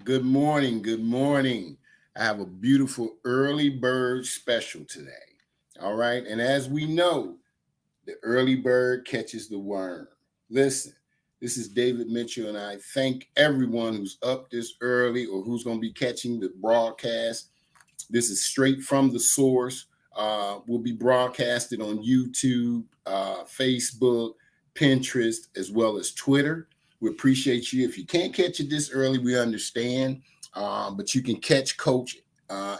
Good morning. Good morning. I have a beautiful early bird special today. All right. And as we know, the early bird catches the worm. Listen, this is David Mitchell, and I thank everyone who's up this early or who's going to be catching the broadcast. This is straight from the source. Will be broadcasted on YouTube, Facebook, Pinterest, as well as Twitter. We appreciate you. If you can't catch it this early, we understand, but you can catch Coach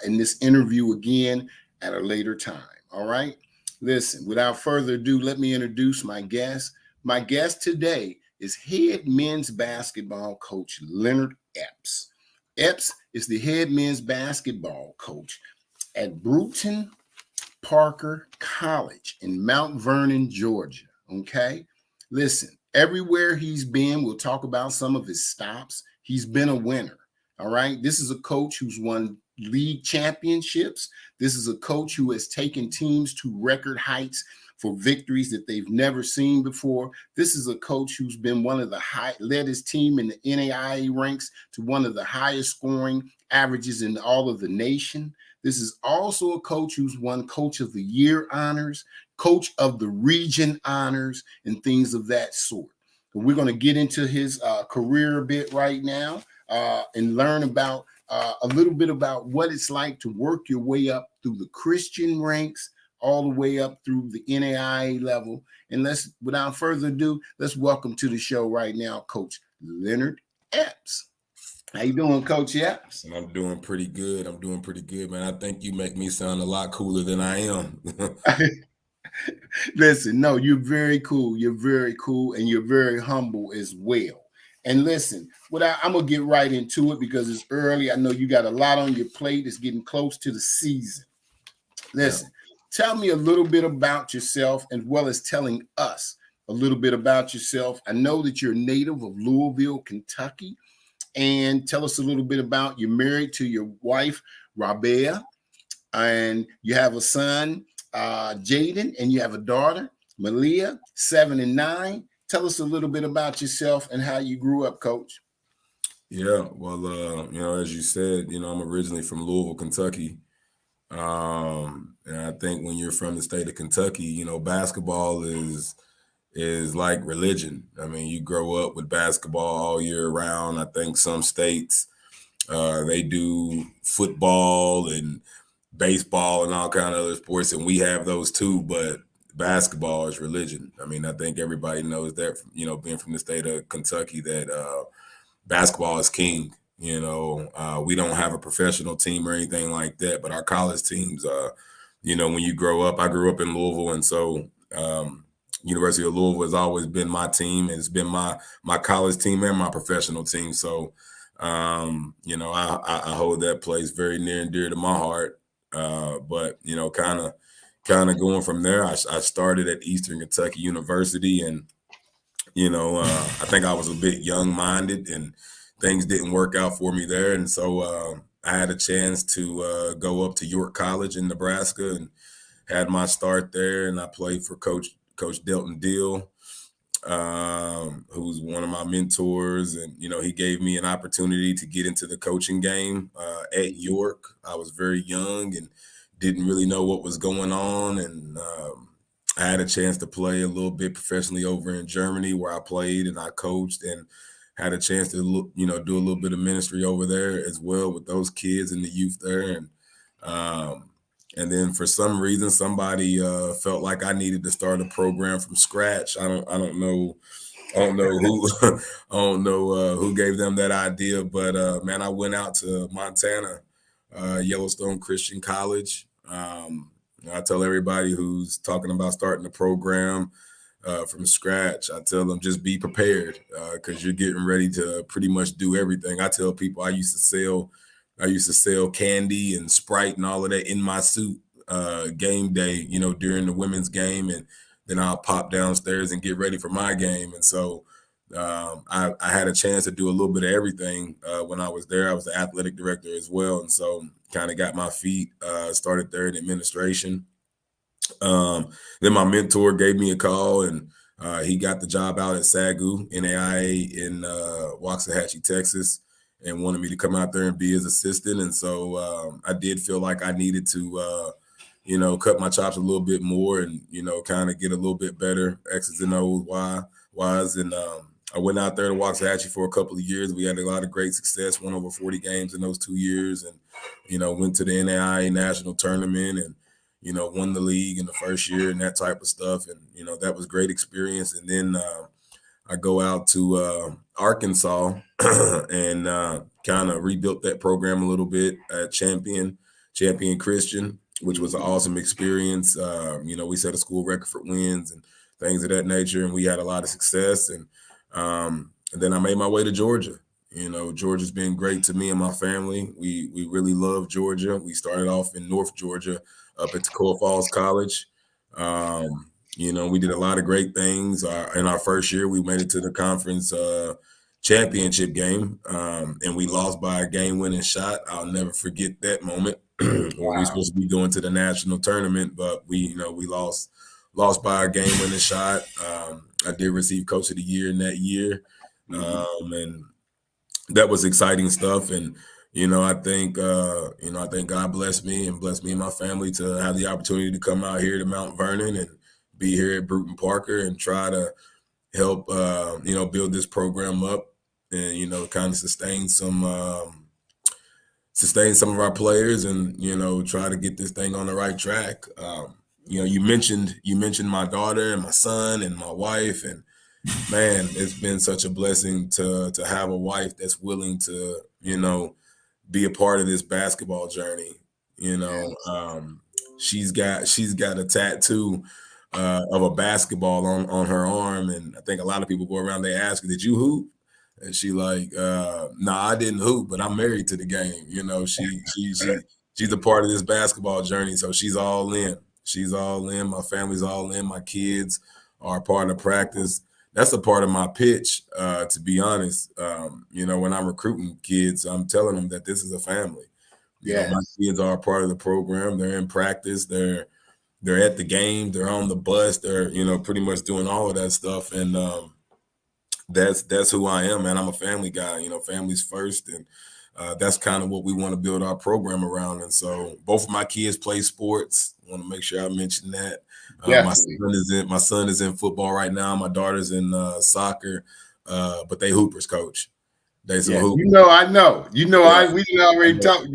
in this interview again at a later time. All right. Listen, without further ado, let me introduce my guest. My guest today is head men's basketball coach Leonard Epps. Epps is the head men's basketball coach at Brewton Parker College in Mount Vernon, Georgia. Okay. Listen, everywhere he's been, we'll talk about some of his stops. He's been a winner. All right. This is a coach who's won league championships. This is a coach who has taken teams to record heights for victories that they've never seen before. This is a coach who's been led his team in the NAIA ranks to one of the highest scoring averages in all of the nation. This is also a coach who's won Coach of the Year honors, Coach of the Region honors, and things of that sort. And we're going to get into his career a bit right now and learn about a little bit about what it's like to work your way up through the Christian ranks, all the way up through the NAIA level. And without further ado, let's welcome to the show right now, Coach Leonard Epps. How you doing, Coach Epps? I'm doing pretty good. Man. I think you make me sound a lot cooler than I am. Listen, no, you're very cool. You're very cool, and you're very humble as well. And listen, I'm gonna get right into it because it's early. I know you got a lot on your plate. It's getting close to the season. Listen, Tell me a little bit about yourself, as well as telling us a little bit about yourself. I know that you're a native of Louisville, Kentucky, and tell us a little bit about you're married to your wife, Rabea, and you have a son, Jaden, and you have a daughter, Malia, 7 and 9. Tell us a little bit about yourself and how you grew up, Coach. Yeah, well, as you said, I'm originally from Louisville, Kentucky. And I think when you're from the state of Kentucky, basketball is like religion. I mean, you grow up with basketball all year round. I think some states they do football and baseball and all kind of other sports, and we have those too. But basketball is religion. I mean, I think everybody knows that. Being from the state of Kentucky, that basketball is king. We don't have a professional team or anything like that, but our college teams. When you grow up, I grew up in Louisville, and so University of Louisville has always been my team, and it's been my college team and my professional team. So, I hold that place very near and dear to my heart. But kind of going from there, I started at Eastern Kentucky University, and I think I was a bit young-minded, and things didn't work out for me there, and so I had a chance to go up to York College in Nebraska and had my start there, and I played for Coach Delton Deal, who's one of my mentors, and he gave me an opportunity to get into the coaching game at York. I was very young and didn't really know what was going on, and I had a chance to play a little bit professionally over in Germany, where I played and I coached, and had a chance to do a little bit of ministry over there as well with those kids and the youth there, and then for some reason somebody felt like I needed to start a program from scratch. I don't know who I don't know who gave them that idea, but man, I went out to Montana, Yellowstone Christian College. I tell everybody who's talking about starting a program from scratch, I tell them just be prepared, because you're getting ready to pretty much do everything. I tell people I used to sell candy and Sprite and all of that in my suit game day, during the women's game, and then I'll pop downstairs and get ready for my game. And so I had a chance to do a little bit of everything when I was there. I was the athletic director as well, and so kind of got my feet started there in administration. Then my mentor gave me a call, and he got the job out at NAIA in Waxahachie, Texas. and wanted me to come out there and be his assistant. And so I did feel like I needed to, cut my chops a little bit more and, kind of get a little bit better X's and O's, Y's. And I went out there to Waxahachie for a couple of years. We had a lot of great success, won over 40 games in those 2 years, and, went to the NAIA national tournament and, won the league in the first year and that type of stuff. And, that was great experience. And then I go out to Arkansas and kind of rebuilt that program a little bit at Champion Christian, which was an awesome experience. We set a school record for wins and things of that nature, and we had a lot of success. And then I made my way to Georgia. Georgia's been great to me and my family. We really love Georgia. We started off in North Georgia up at Toccoa Falls College. We did a lot of great things. In our first year, we made it to the conference championship game, and we lost by a game-winning shot. I'll never forget that moment when we were supposed to be going to the national tournament, but we lost by a game-winning shot. I did receive Coach of the Year in that year, and that was exciting stuff. And I think God blessed me and my family to have the opportunity to come out here to Mount Vernon and be here at Brewton Parker and try to help build this program up and kind of sustain some of our players and try to get this thing on the right track. You mentioned my daughter and my son and my wife, and man, it's been such a blessing to have a wife that's willing to be a part of this basketball journey. She's got a tattoo of a basketball on her arm, and I think a lot of people go around, they ask her, "Did you hoop?" And she like, "Nah, I didn't hoop, but I'm married to the game." She's a part of this basketball journey, so she's all in. She's all in. My family's all in. My kids are part of practice. That's a part of my pitch, to be honest. When I'm recruiting kids, I'm telling them that this is a family. My kids are a part of the program. They're in practice. They're at the game. They're on the bus. They're pretty much doing all of that stuff. And that's who I am, man. I'm a family guy. Family's first, and that's kind of what we want to build our program around. And so both of my kids play sports. I want to make sure I mention that. My son is in football right now. My daughter's in soccer, but they hoopers, coach. They some hoopers. I know. We already talked.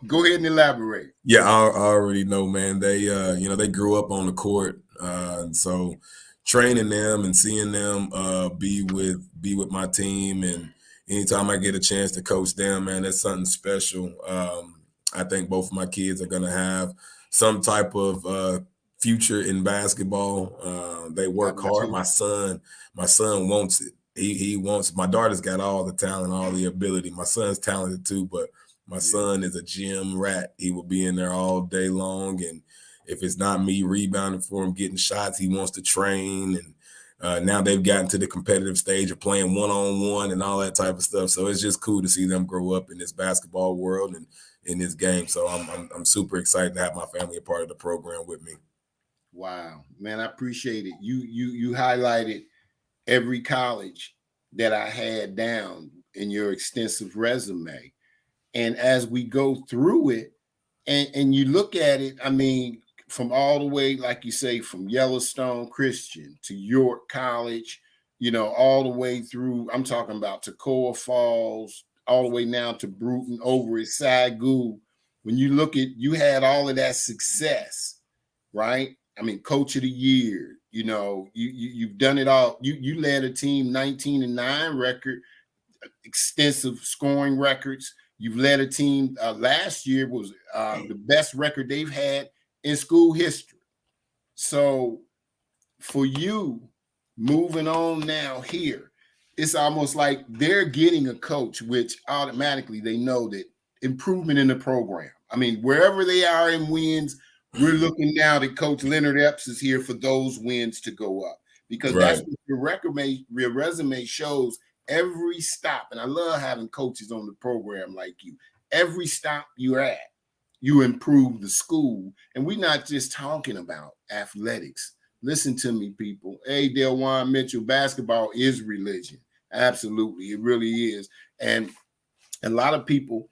Go ahead and elaborate. Yeah, I already know, man. They they grew up on the court, and so training them and seeing them be with my team, and anytime I get a chance to coach them, man, that's something special. I think both of my kids are gonna have some type of future in basketball. They work hard. My son wants it. He wants. My daughter's got all the talent, all the ability. My son's talented too, but my son is a gym rat. He will be in there all day long, and if it's not me rebounding for him, getting shots, he wants to train. And now they've gotten to the competitive stage of playing one-on-one and all that type of stuff. So it's just cool to see them grow up in this basketball world and in this game. So I'm super excited to have my family a part of the program with me. Wow, man, I appreciate it. You highlighted every college that I had down in your extensive resume. And as we go through it and you look at it, I mean, from all the way, like you say, from Yellowstone Christian to York College, all the way through, I'm talking about Toccoa Falls, all the way now to Brewton over at Sagoo. When you look at, you had all of that success, right? I mean, Coach of the Year, you've done it all. You led a team 19-9 record, extensive scoring records. You've led a team last year was the best record they've had in school history. So for you moving on now here, it's almost like they're getting a coach, which automatically they know that improvement in the program. I mean, wherever they are in wins, we're looking now that Coach Leonard Epps is here for those wins to go up, because that's what your resume shows. Every stop, and I love having coaches on the program like you. Every stop you're at, you improve the school. And we're not just talking about athletics. Listen to me, people. Hey, Delwan Mitchell, basketball is religion. Absolutely. It really is. And A lot of people,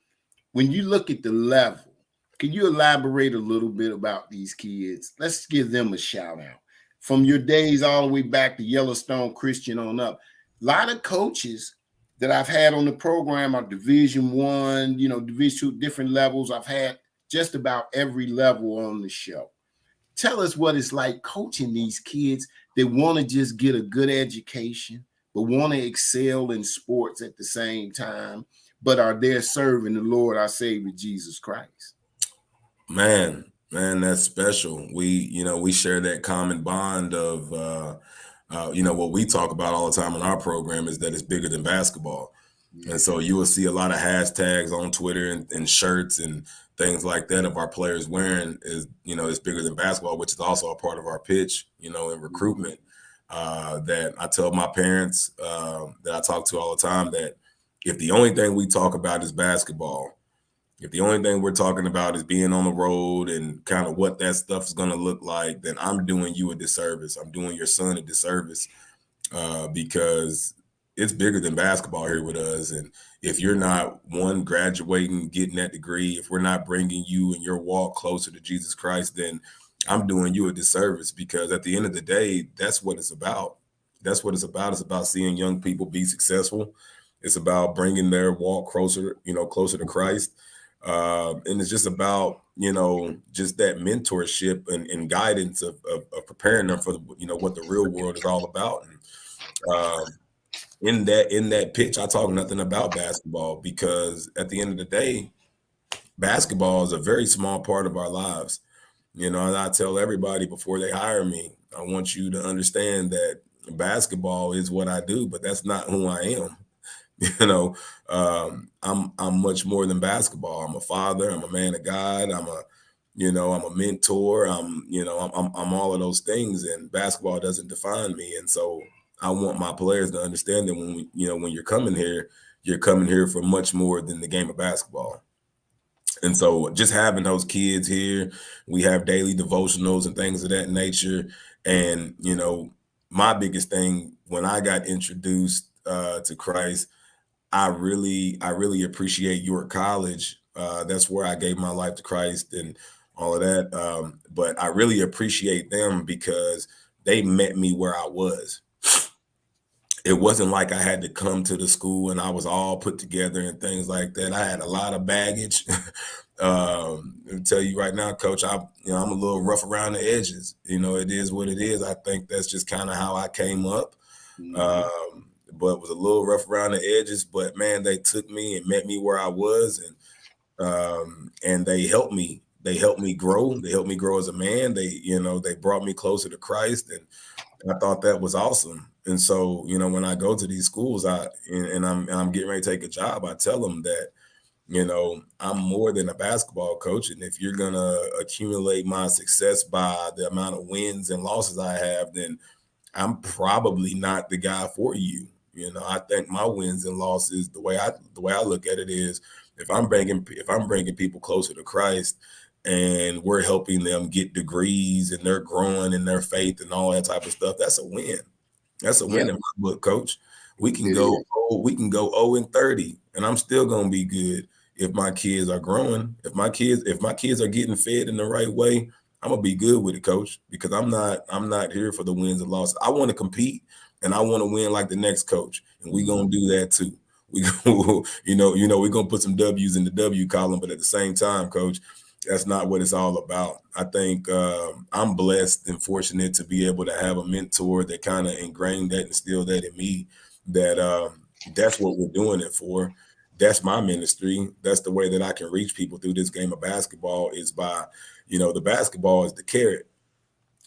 when you look at the level, can you elaborate a little bit about these kids? Let's give them a shout out. From your days all the way back to Yellowstone Christian on up. A lot of coaches that I've had on the program are Division One, Division 2, different levels. I've had just about every level on the show. Tell us what it's like coaching these kids that want to just get a good education, but want to excel in sports at the same time, but are there serving the Lord, our Savior, Jesus Christ. Man, that's special. We share that common bond of, what we talk about all the time in our program is that it's bigger than basketball. Yeah. And so you will see a lot of hashtags on Twitter and shirts and things like that of our players wearing it's bigger than basketball, which is also a part of our pitch, in recruitment. That I tell my parents that I talk to all the time that if the only thing we talk about is basketball, if the only thing we're talking about is being on the road and kind of what that stuff is going to look like, then I'm doing you a disservice. I'm doing your son a disservice because it's bigger than basketball here with us. And if you're not, one, graduating, getting that degree, if we're not bringing you and your walk closer to Jesus Christ, then I'm doing you a disservice, because at the end of the day, that's what it's about. That's what it's about. It's about seeing young people be successful. It's about bringing their walk closer to Christ. And it's just about, just that mentorship and guidance of preparing them for, what the real world is all about. And in that pitch, I talk nothing about basketball, because at the end of the day, basketball is a very small part of our lives. And I tell everybody before they hire me, I want you to understand that basketball is what I do, but that's not who I am. I'm much more than basketball. I'm a father. I'm a man of God. I'm a mentor. I'm all of those things, and basketball doesn't define me. And so I want my players to understand that when you're coming here for much more than the game of basketball. And so just having those kids here, we have daily devotionals and things of that nature. And, my biggest thing when I got introduced to Christ, I really appreciate York College. That's where I gave my life to Christ and all of that. But I really appreciate them because they met me where I was. It wasn't like I had to come to the school and I was all put together and things like that. I had a lot of baggage. I'll tell you right now, Coach, I'm a little rough around the edges. It is what it is. I think that's just kind of how I came up. Mm-hmm. But was a little rough around the edges. But man, they took me and met me where I was, and they helped me. They helped me grow. They helped me grow as a man. They brought me closer to Christ, and I thought that was awesome. And so, when I go to these schools, I'm getting ready to take a job, I tell them that, I'm more than a basketball coach. And if you're going to accumulate my success by the amount of wins and losses I have, then I'm probably not the guy for you. I think my wins and losses, the way I look at it is, if I'm bringing people closer to Christ and we're helping them get degrees and they're growing in their faith and all that type of stuff, that's a win. That's a win in my book, Coach. We can go 0-30, and I'm still gonna be good if my kids are growing. If my kids are getting fed in the right way, I'm gonna be good with it, Coach, because I'm not here for the wins and losses. I want to compete and I want to win like the next coach, and we're gonna do that too. We go, we're gonna put some W's in the W column, but at the same time, Coach, that's not what it's all about. I think I'm blessed and fortunate to be able to have a mentor that kind of ingrained that, instilled that in me, that that's what we're doing it for. That's my ministry. That's the way that I can reach people through this game of basketball, is by, the basketball is the carrot,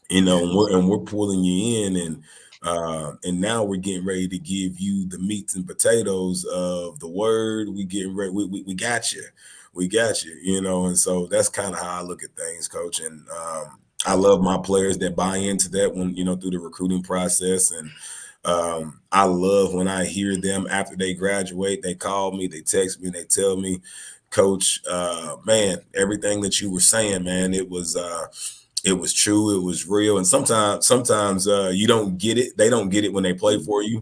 and we're pulling you in, and now we're getting ready to give you the meats and potatoes of the word. We getting ready. We got you. We got you, and so that's kind of how I look at things, Coach. And I love my players that buy into that when, through the recruiting process. And I love when I hear them after they graduate, they call me, they text me, and they tell me, Coach, man, everything that you were saying, man, it was true. It was real. And sometimes you don't get it. They don't get it when they play for you.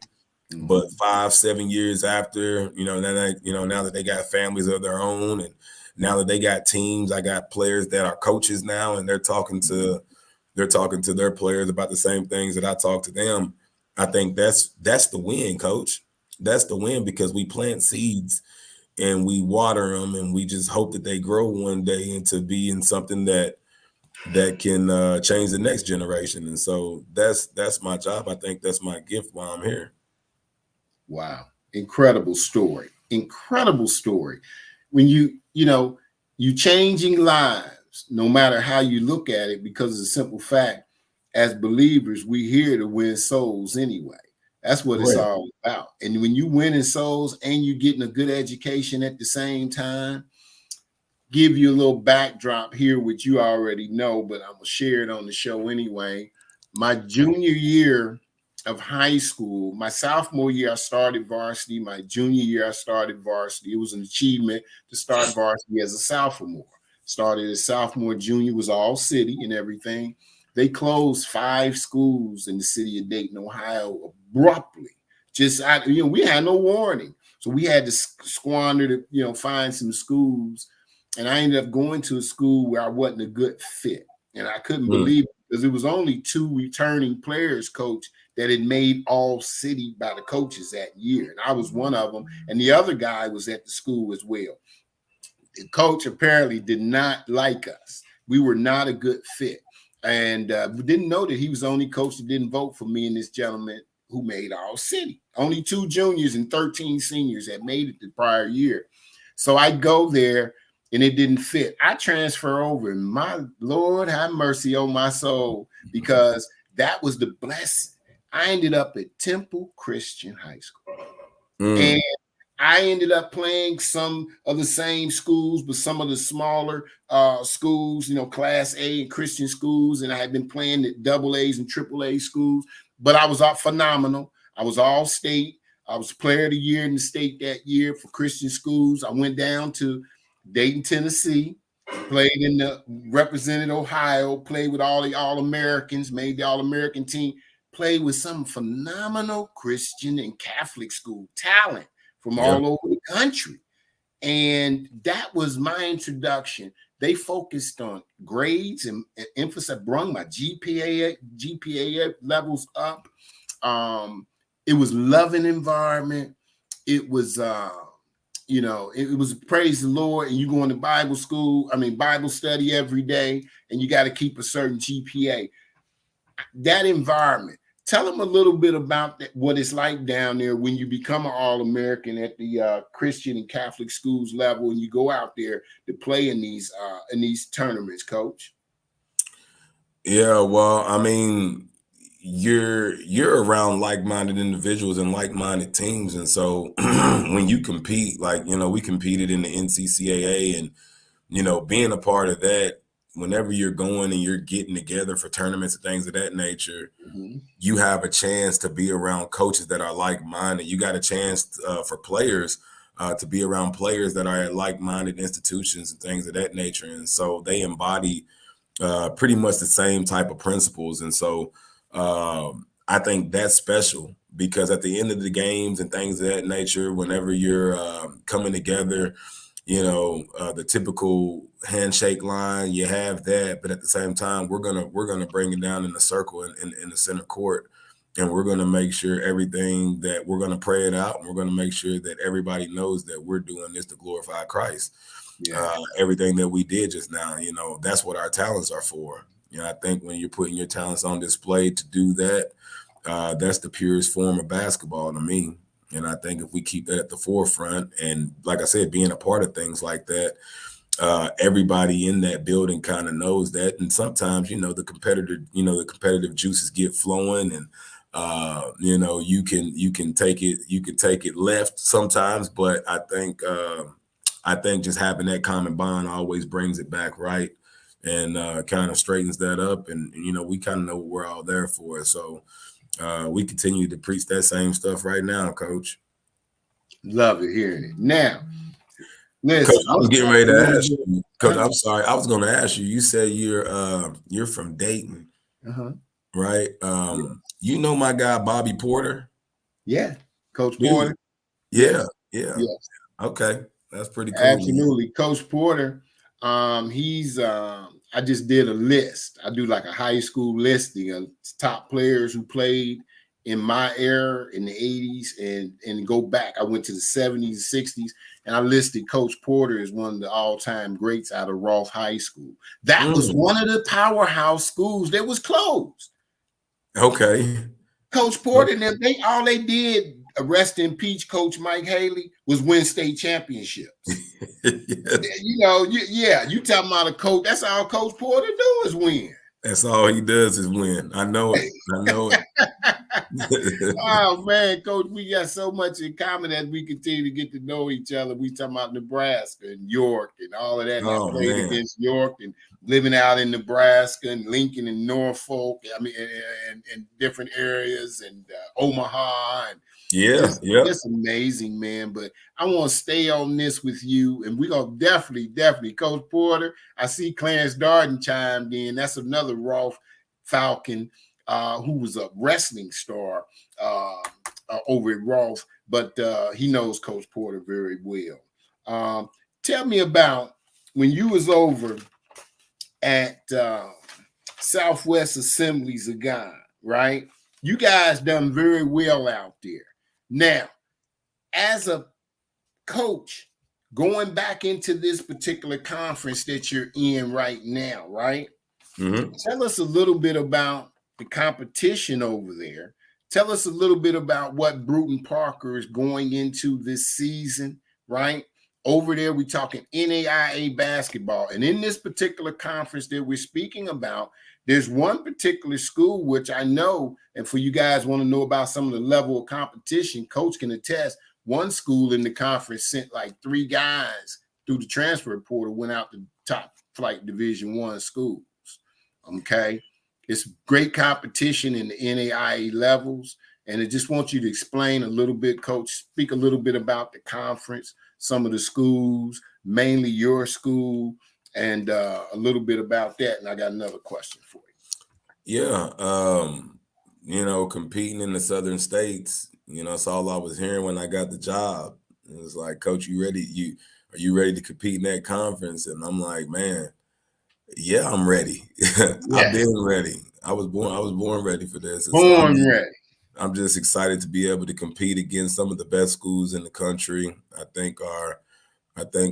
But 5-7 years after, now that they got families of their own, and now that they got teams, I got players that are coaches now, and they're talking to their players about the same things that I talk to them. I think that's the win, coach. That's the win, because we plant seeds and we water them, and we just hope that they grow one day into being something that can change the next generation. And so that's my job. I think that's my gift while I'm here. Wow. Incredible story. Incredible story. When you changing lives, no matter how you look at it, because of the simple fact, as believers, we here to win souls anyway. That's what it's all about. And when you winning souls and you getting a good education at the same time, give you a little backdrop here, which you already know, but I'm gonna share it on the show anyway. My junior year of high school, my sophomore year, I started varsity. My junior year, I started varsity. It was an achievement to start varsity as a sophomore. Started as sophomore, junior was all city and everything. They closed 5 schools in the city of Dayton, Ohio, abruptly. We had no warning. So we had to squander to, find some schools. And I ended up going to a school where I wasn't a good fit. And I couldn't believe it, because it was only 2 returning players, coach, that had made all city by the coaches that year. And I was one of them. And the other guy was at the school as well. The coach apparently did not like us. We were not a good fit. And we didn't know that he was the only coach that didn't vote for me and this gentleman who made all city. Only 2 juniors and 13 seniors had made it the prior year. So I go there and it didn't fit. I transfer over, and my Lord have mercy on my soul, because that was the blessing. I ended up at Temple Christian High School. And I ended up playing some of the same schools, but some of the smaller schools, Class A and Christian schools. And I had been playing at AA and AAA schools, but I was phenomenal. I was all state. I was player of the year in the state that year for Christian schools. I went down to Dayton, Tennessee, represented Ohio, played with all the All-Americans, made the All-American team, played with some phenomenal Christian and Catholic school talent from all over the country. And that was my introduction. They focused on grades and emphasized, brung my GPA levels up. It was loving environment. It was, it was praise the Lord, and you go into Bible study every day, and you got to keep a certain GPA. That environment. Tell them a little bit about that, what it's like down there when you become an All-American at the Christian and Catholic schools level, and you go out there to play in these tournaments, Coach. Yeah, well, I mean, you're around like-minded individuals and like-minded teams, and so when you compete, we competed in the NCCAA, and being a part of that, whenever you're going and you're getting together for tournaments and things of that nature, you have a chance to be around coaches that are like-minded. You got a chance for players to be around players that are at like-minded institutions and things of that nature. And so they embody pretty much the same type of principles. And so I think that's special, because at the end of the games and things of that nature, whenever you're coming together, the typical handshake line, you have that, but at the same time, we're gonna bring it down in the circle in the center court, and we're gonna make sure everything that we're gonna pray it out, and we're gonna make sure that everybody knows that we're doing this to glorify Christ. Everything that we did just now, that's what our talents are for. I think when you're putting your talents on display to do that, that's the purest form of basketball to me. And I think if we keep that at the forefront, and like I said, being a part of things like that, everybody in that building kind of knows that. And sometimes, the competitive juices get flowing, and you can take it left sometimes. But I think just having that common bond always brings it back right, and kind of straightens that up. And we kind of know what we're all there for. So we continue to preach that same stuff right now, Coach. Love it hearing it. Now, listen, Coach, I was getting ready to ask you, Coach. I'm sorry, I was going to ask you. You said you're from Dayton, right? You know my guy Bobby Porter? Yeah. Coach Dude. Porter? Yeah, Yes. yeah. Yes. Okay. That's pretty cool, man. Absolutely. Coach Porter, he's I just did a list. I do like a high school listing of top players who played in my era in the 80s and go back. I went to the 70s, 60s, and I listed Coach Porter as one of the all-time greats out of Rolfe High School. That was one of the powerhouse schools that was closed. Okay. Coach Porter, all they did, rest in peace, Coach Mike Haley, was win state championships. Yes. You talking about a coach? That's all Coach Porter do is win. That's all he does is win. I know it. I know it. Oh man, Coach, we got so much in common as we continue to get to know each other. We talking about Nebraska and York and all of that. And I played against York and living out in Nebraska and Lincoln and Norfolk. I mean, and different areas and Omaha and just amazing, man. But I want to stay on this with you, and we're gonna definitely, Coach Porter. I see Clarence Darden chimed in. That's another Rolfe Falcon. Who was a wrestling star over at Rolfe, but he knows Coach Porter very well. Tell me about when you was over at Southwest Assemblies of God, right? You guys done very well out there. Now, as a coach, going back into this particular conference that you're in right now, right? Mm-hmm. Tell us a little bit about the competition over there. Tell us a little bit about what Brewton Parker is going into this season, right? Over there, we're talking NAIA basketball. And in this particular conference that we're speaking about, there's one particular school, which I know, and for you guys want to know about some of the level of competition, Coach can attest, one school in the conference sent like 3 guys through the transfer portal, went out to top flight Division I schools, okay? It's great competition in the NAIA levels. And I just want you to explain a little bit, Coach, speak a little bit about the conference, some of the schools, mainly your school, and a little bit about that. And I got another question for you. Yeah. Competing in the southern states, that's all I was hearing when I got the job. It was like, Coach, you ready? Are you ready to compete in that conference? And I'm like, man, yeah, I'm ready. I've been ready. I was born ready for this. And ready. I'm just excited to be able to compete against some of the best schools in the country. I think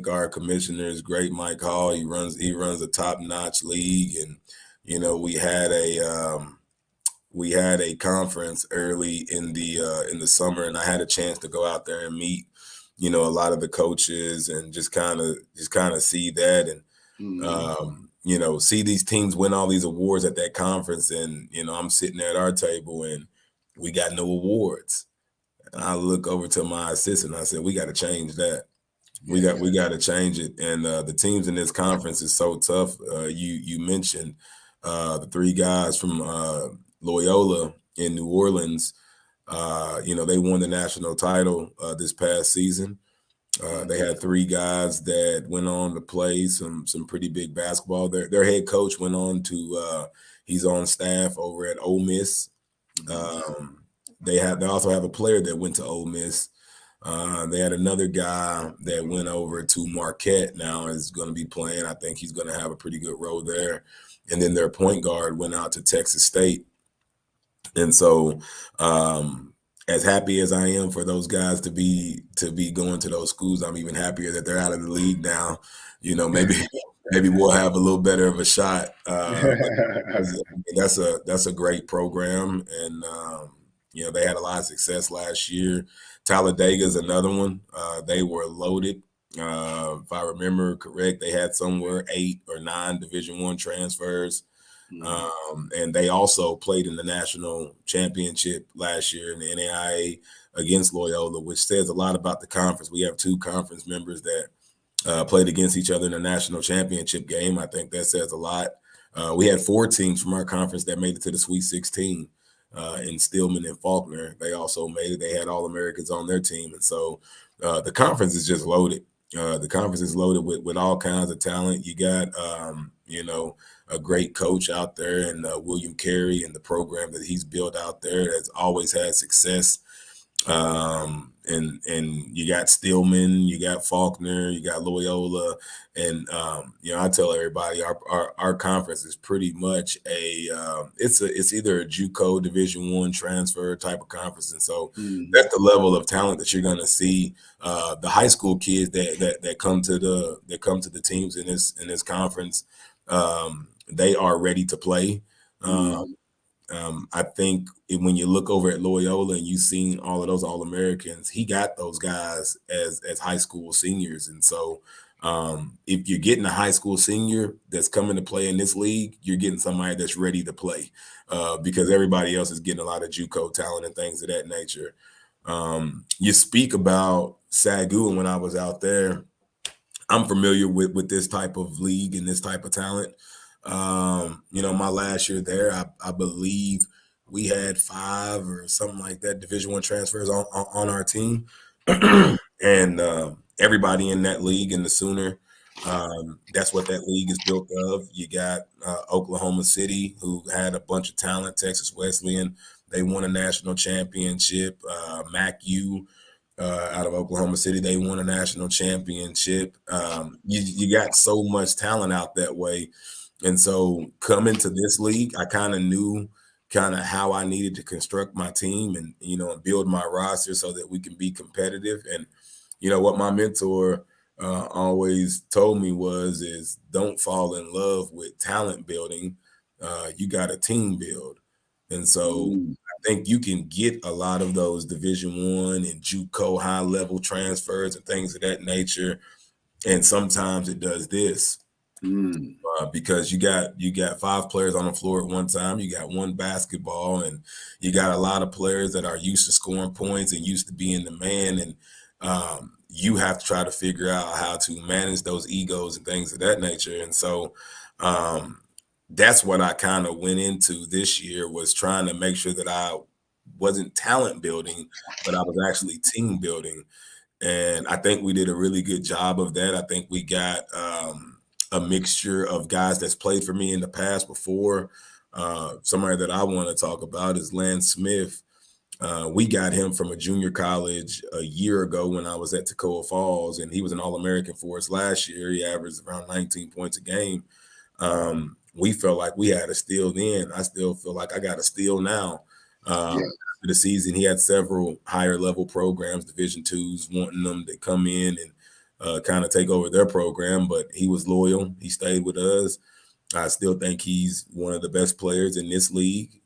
our commissioner is great, Mike Hall. He runs a top-notch league, and we had a conference early in the summer, and I had a chance to go out there and meet a lot of the coaches and just kind of see that and see these teams win all these awards at that conference, and I'm sitting at our table and we got no awards. And I look over to my assistant and I said, we got to change that. We got to change it. And the teams in this conference is so tough. You mentioned the 3 guys from Loyola in New Orleans. They won the national title this past season. They had 3 guys that went on to play some pretty big basketball. Their head coach went on to he's on staff over at Ole Miss. They also have a player that went to Ole Miss. They had another guy that went over to Marquette now is going to be playing. I think he's going to have a pretty good role there. And then their point guard went out to Texas State. And so as happy as I am for those guys to be going to those schools, I'm even happier that they're out of the league now. Maybe we'll have a little better of a shot. That's a great program, and they had a lot of success last year. Talladega is another one. They were loaded. If I remember correct, they had somewhere 8 or 9 Division I transfers. And they also played in the national championship last year in the NAIA against Loyola, which says a lot about the conference. We have 2 conference members that played against each other in the national championship game. I think that says a lot. We had 4 teams from our conference that made it to the Sweet 16 in Stillman and Faulkner. They also made it. They had All-Americans on their team. And so the conference is just loaded. The conference is loaded with all kinds of talent. You got, a great coach out there, and William Carey and the program that he's built out there has always had success And you got Stillman, you got Faulkner, you got Loyola, and I tell everybody our conference is pretty much it's either a JUCO Division I transfer type of conference, and so that's the level of talent that you're going to see. The high school kids that come to the teams in this conference, they are ready to play. I think when you look over at Loyola and you've seen all of those All-Americans, he got those guys as high school seniors. And so if you're getting a high school senior that's coming to play in this league, you're getting somebody that's ready to play because everybody else is getting a lot of JUCO talent and things of that nature. You speak about SAGU, and when I was out there, I'm familiar with this type of league and this type of talent. My last year there, I believe we had 5 or something like that Division I transfers on our team, and everybody in that league in the Sooner. That's what that league is built of. You got Oklahoma City, who had a bunch of talent. Texas Wesleyan, they won a national championship. MACU. Out of Oklahoma City, they won a national championship. You got so much talent out that way. And so coming to this league, I kind of knew how I needed to construct my team and, and build my roster so that we can be competitive. And, what my mentor always told me is don't fall in love with talent building. You got to team build. And so I think you can get a lot of those Division I and JUCO high level transfers and things of that nature. And sometimes it does this. Because you got 5 players on the floor at one time, you got 1 basketball, and you got a lot of players that are used to scoring points and used to being the man, and you have to try to figure out how to manage those egos and things of that nature. And so that's what I kind of went into this year, was trying to make sure that I wasn't talent building, but I was actually team building. And I think we did a really good job of that. I think we got a mixture of guys that's played for me in the past before. Somebody that I want to talk about is Lance Smith. We got him from a junior college a year ago when I was at Toccoa Falls, and he was an All-American for us last year. He averaged around 19 points a game. We felt like we had a steal then. I still feel like I got a steal now. After the season, he had several higher level programs, Division IIs, wanting them to come in and kind of take over their program, but he was loyal. He stayed with us. I still think he's one of the best players in this league.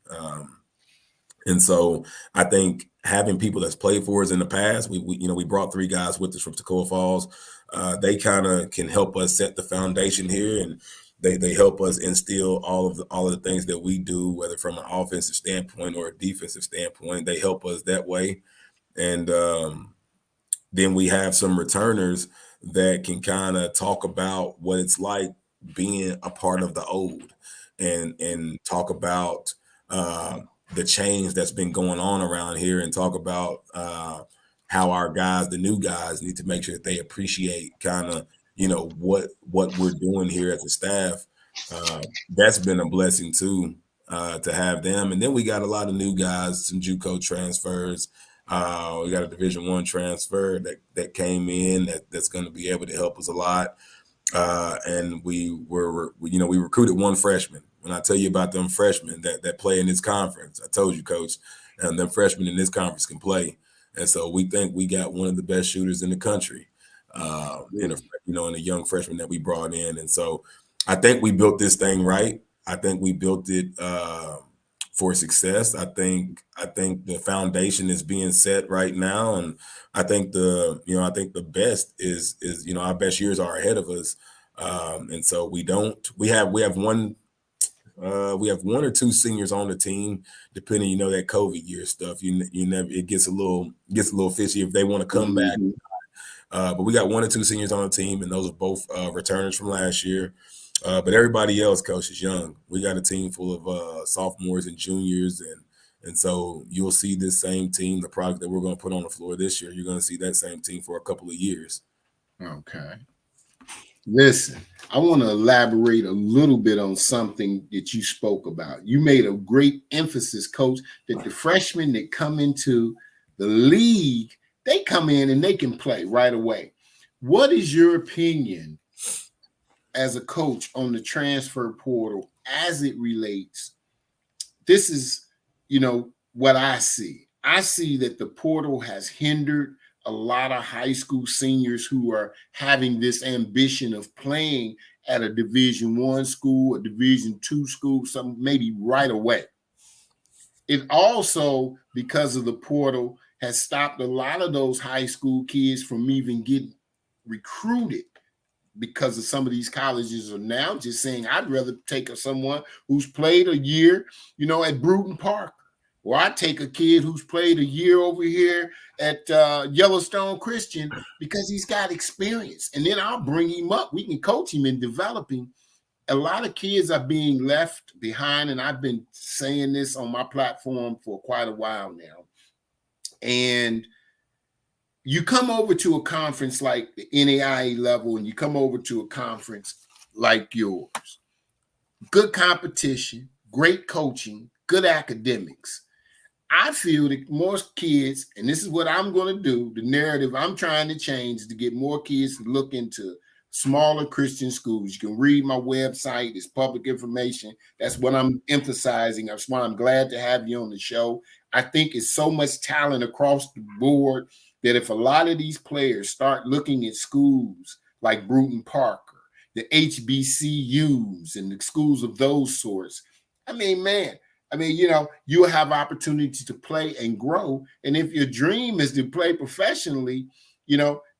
And so I think having people that's played for us in the past, we brought 3 guys with us from Toccoa Falls. They kind of can help us set the foundation here, and they help us instill all of the things that we do, whether from an offensive standpoint or a defensive standpoint. They help us that way. And then we have some returners that can kind of talk about what it's like being a part of the old, and talk about the change that's been going on around here, and talk about how our guys, the new guys, need to make sure that they appreciate kind of, what we're doing here as a staff. That's been a blessing too, to have them. And then we got a lot of new guys, some JUCO transfers. We got a Division I transfer that came in that's going to be able to help us a lot. And we recruited 1 freshman. When I tell you about them freshmen that play in this conference, I told you, Coach, and them freshmen in this conference can play. And so we think we got one of the best shooters in the country, in a young freshman that we brought in. And so I think we built this thing right. I think we built it for success. I think the foundation is being set right now, and I think the best is our best years are ahead of us. And so we have 1 or 2 seniors on the team, depending, that COVID year stuff. It gets a little fishy if they want to come back. But we got 1 or 2 seniors on the team, and those are both returners from last year. But everybody else, Coach, is young. We got a team full of sophomores and juniors, and so you'll see this same team, the product that we're going to put on the floor this year. You're going to see that same team for a couple of years. Okay. Listen, I want to elaborate a little bit on something that you spoke about. You made a great emphasis, Coach, that the freshmen that come into The league, they come in and they can play right away. What is your opinion as a coach on the transfer portal as it relates? This is, what I see. I see that the portal has hindered a lot of high school seniors who are having this ambition of playing at a Division I school, a Division II school, something maybe right away. It also, because of the portal, has stopped a lot of those high school kids from even getting recruited, because of some of these colleges are now just saying, I'd rather take someone who's played a year, at Brewton Park, or I take a kid who's played a year over here at Yellowstone Christian because he's got experience, and then I'll bring him up. We can coach him and develop him. A lot of kids are being left behind, and I've been saying this on my platform for quite a while now. And you come over to a conference like the NAIA level, and you come over to a conference like yours. Good competition, great coaching, good academics. I feel that more kids, and this is what I'm going to do, the narrative I'm trying to change is to get more kids to look into smaller Christian schools. You can read my website. It's public information. That's what I'm emphasizing. That's why I'm glad to have you on the show. I think it's so much talent across the board that if a lot of these players start looking at schools like Brewton Parker, the HBCUs and the schools of those sorts, you'll have opportunity to play and grow. And if your dream is to play professionally,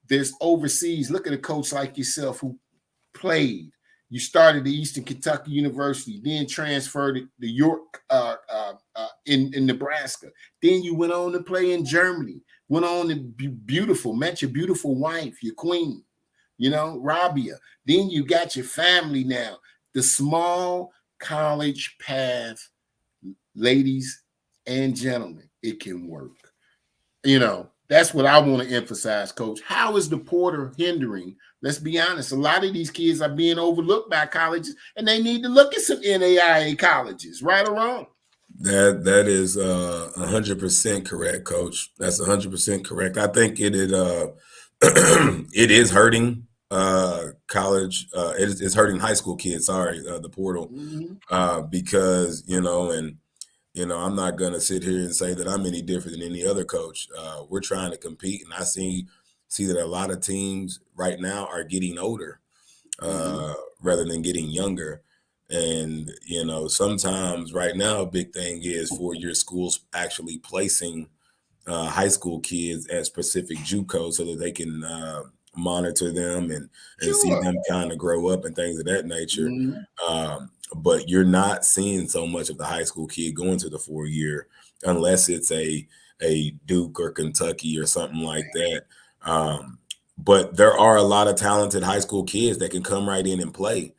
there's overseas. Look at a coach like yourself who played. You started at Eastern Kentucky University, then transferred to York in Nebraska. Then you went on to play in Germany, went on to be beautiful, met your beautiful wife, your queen, Rabia. Then you got your family now. The small college path, ladies and gentlemen, it can work. That's what I want to emphasize, Coach. How is the portal hindering? Let's be honest. A lot of these kids are being overlooked by colleges, and they need to look at some NAIA colleges, right or wrong. That is 100% correct, Coach. That's 100% correct. I think it is hurting college. It's hurting high school kids. Sorry, the portal, because I'm not going to sit here and say that I'm any different than any other coach. We're trying to compete, and I see that a lot of teams right now are getting older rather than getting younger. And, sometimes right now, a big thing is for your schools actually placing high school kids at specific JUCOs so that they can monitor them and see them kind of grow up and things of that nature. But you're not seeing so much of the high school kid going to the 4-year unless it's a Duke or Kentucky or something like that. But there are a lot of talented high school kids that can come right in and play.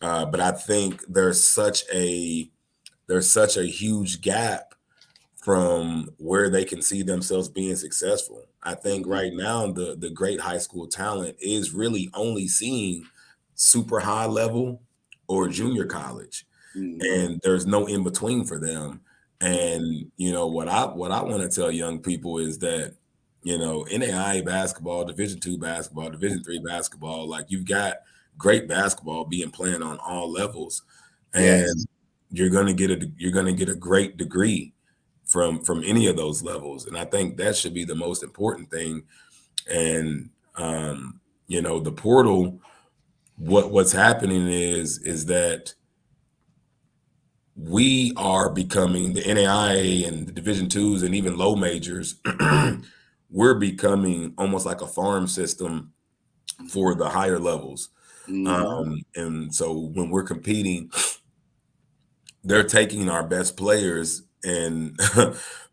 But I think there's such a huge gap from where they can see themselves being successful. I think right now the great high school talent is really only seeing super high level or junior college, and there's no in between for them. And what I want to tell young people is that NAIA basketball, Division II basketball, Division III basketball, like you've got great basketball being played on all levels, and you're gonna get a great degree from any of those levels. And I think that should be the most important thing. And the portal, what's happening is that we are becoming, the NAIA and the Division IIs and even low majors, we're becoming almost like a farm system for the higher levels. And so when we're competing, they're taking our best players, and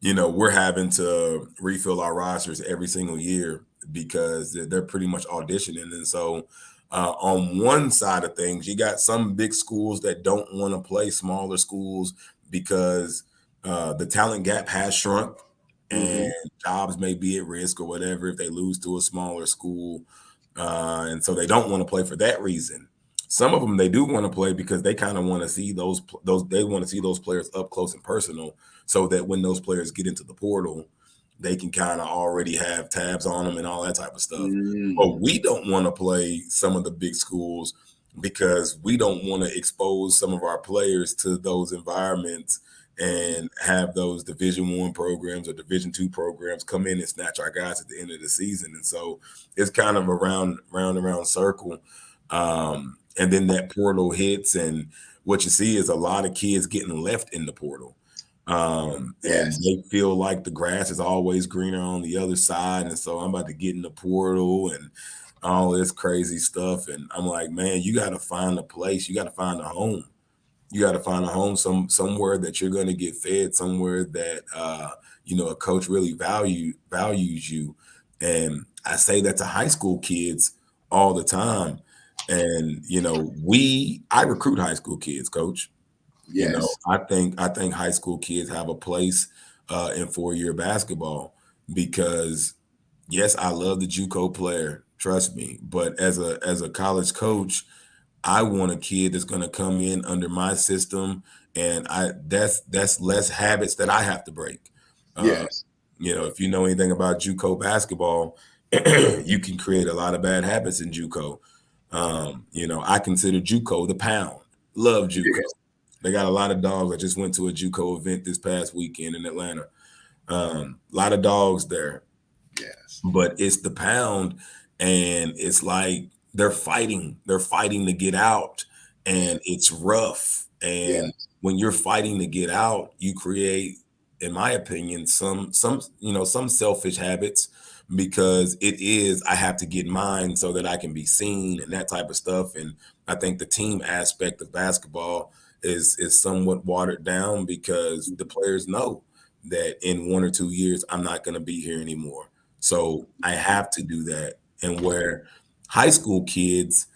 we're having to refill our rosters every single year because they're pretty much auditioning. And so on one side of things, you got some big schools that don't want to play smaller schools because the talent gap has shrunk and jobs may be at risk or whatever if they lose to a smaller school. And so they don't want to play for that reason. Some of them, they do want to play because they kind of want to see those players up close and personal, so that when those players get into the portal, they can kind of already have tabs on them and all that type of stuff. But Mm. we don't want to play some of the big schools because we don't want to expose some of our players to those environments and have those Division I programs or Division II programs come in and snatch our guys at the end of the season. And so it's kind of a round circle. And then that portal hits, and what you see is a lot of kids getting left in the portal. And Yes. they feel like the grass is always greener on the other side. And so I'm about to get in the portal and all this crazy stuff. And I'm like, man, you got to find a place. You got to find a home. You got to find a home somewhere that you're going to get fed, somewhere that a coach really values you. And I say that to high school kids all the time. And I recruit high school kids, coach. Yes. I think high school kids have a place in 4-year basketball because yes, I love the JUCO player, trust me, but as a college coach, I want a kid that's going to come in under my system, and that's less habits that I have to break. Yes. If you know anything about JUCO basketball, you can create a lot of bad habits in JUCO. I consider JUCO the pound. Love JUCO. Yes. They got a lot of dogs. I just went to a JUCO event this past weekend in Atlanta. A lot of dogs there. Yes. But it's the pound, and it's like they're fighting to get out, and it's rough. And Yes. when you're fighting to get out, you create, in my opinion, some selfish habits, because I have to get mine so that I can be seen and that type of stuff. And I think the team aspect of basketball is somewhat watered down because the players know that in 1 or 2 years I'm not going to be here anymore. So I have to do that. And where high school kids,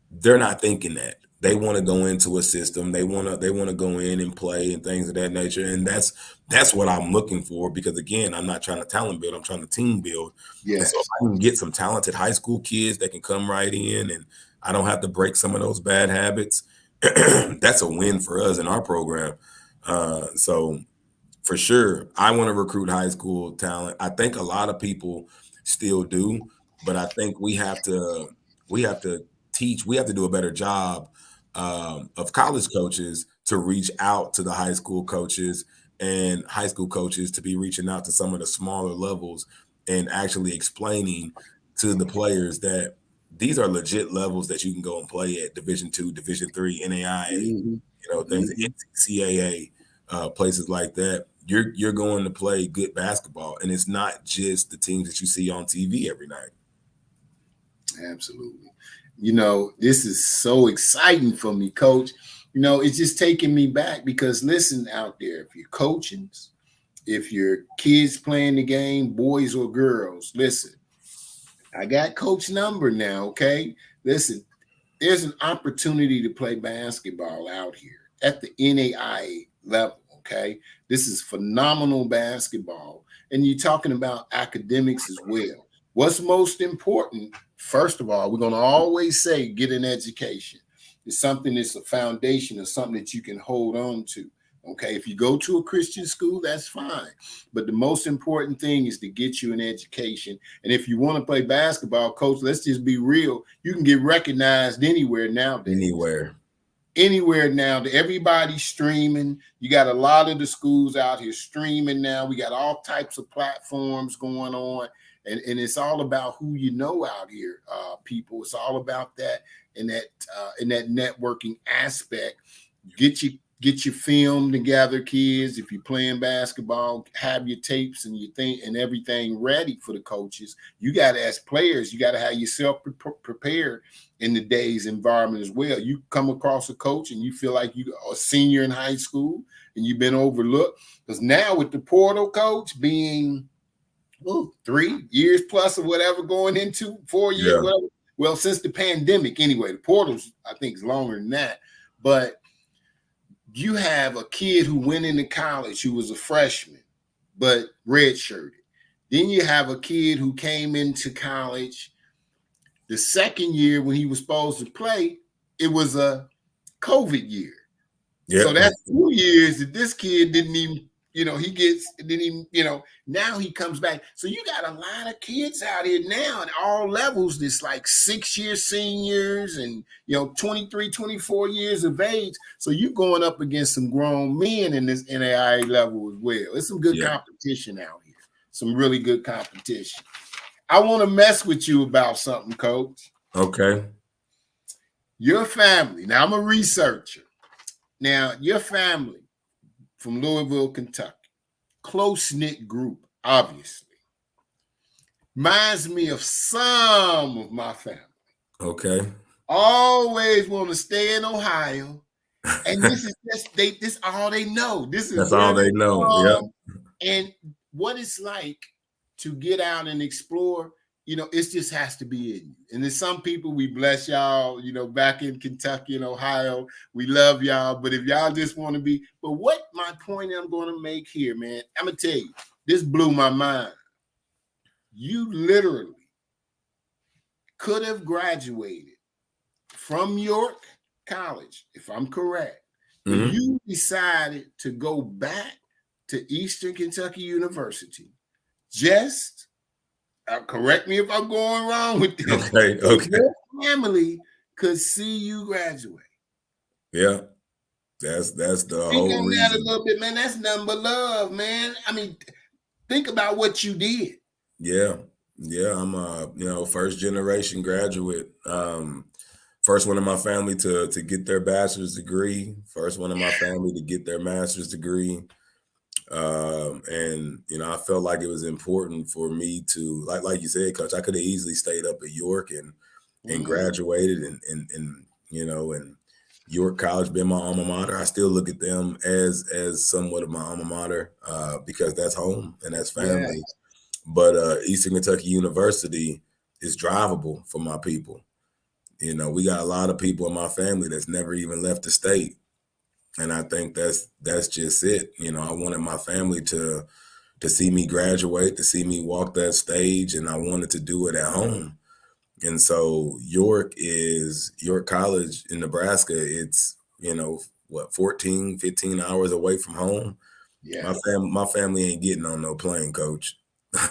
they're not thinking that. They want to go into a system. They want to go in and play and things of that nature. And that's what I'm looking for, because again, I'm not trying to talent build, I'm trying to team build. And Yes. so if I can get some talented high school kids that can come right in and I don't have to break some of those bad habits, that's a win for us in our program. So for sure, I want to recruit high school talent. I think a lot of people still do, but I think we have to teach. We have to do a better job of college coaches to reach out to the high school coaches, and high school coaches to be reaching out to some of the smaller levels and actually explaining to the players that these are legit levels that you can go and play at Division II, Division III, NAIA, Mm-hmm. things, Mm-hmm. NCAA, places like that. You're going to play good basketball, and it's not just the teams that you see on TV every night. Absolutely. This is so exciting for me, Coach. It's just taking me back because listen out there, if you're coaching, if your kids playing the game, boys or girls, listen, I got coach number now, okay? Listen, there's an opportunity to play basketball out here at the NAIA level, okay? This is phenomenal basketball. And you're talking about academics as well. What's most important, first of all, we're going to always say get an education. It's something that's a foundation or something that you can hold on to. Okay, if you go to a Christian school, that's fine. But the most important thing is to get you an education. And if you want to play basketball, Coach, let's just be real. You can get recognized anywhere nowadays. Anywhere now. Everybody's streaming. You got a lot of the schools out here streaming now. We got all types of platforms going on. And it's all about who you know out here, people. It's all about that in that networking aspect. Get your film together, kids. If you're playing basketball, have your tapes and your thing and everything ready for the coaches. You got to, as players, you got to have yourself prepared in the day's environment as well. You come across a coach and you feel like you are a senior in high school and you've been overlooked, because now with the portal, coach, being 3 years plus or whatever, going into 4 years, well, since the pandemic anyway, the portals I think is longer than that, but you have a kid who went into college who was a freshman, but redshirted. Then you have a kid who came into college the second year when he was supposed to play. It was a COVID year. Yep. So that's 2 years that this kid didn't even he gets, then now he comes back. So you got a lot of kids out here now at all levels, this like 6-year seniors and, 23, 24 years of age. So you going up against some grown men in this NAIA level as well. It's some good competition out here. Some really good competition. I want to mess with you about something, Coach. Okay. Your family. Now, I'm a researcher. Now, your family from Louisville, Kentucky, close-knit group, obviously. Reminds me of some of my family. Okay. Always want to stay in Ohio. And this is this all they know. That's all they know. Yep. And what it's like to get out and explore, it just has to be in you. And there's some people, we bless y'all, back in Kentucky and Ohio, we love y'all. But if y'all just want to be, but what my point I'm going to make here, man, I'm going to tell you, this blew my mind. You literally could have graduated from York College, if I'm correct, but you decided to go back to Eastern Kentucky University. Just correct me if I'm going wrong with this. Okay. Your family could see you graduate. Yeah, that's the Think whole on reason. that a little bit, man. That's nothing but love, man. I mean, think about what you did. Yeah. I'm a first generation graduate. First one in my family to get their bachelor's degree. First one in my family to get their master's degree. And I felt like it was important for me to, like you said, Coach, I could have easily stayed up at York and graduated and York College being my alma mater. I still look at them as somewhat of my alma mater because that's home and that's family. Yeah. But Eastern Kentucky University is drivable for my people. We got a lot of people in my family that's never even left the state. And I think that's just it. I wanted my family to see me graduate, to see me walk that stage, and I wanted to do it at home. And so York College in Nebraska, it's, 14, 15 hours away from home. Yeah. My family ain't getting on no plane, Coach.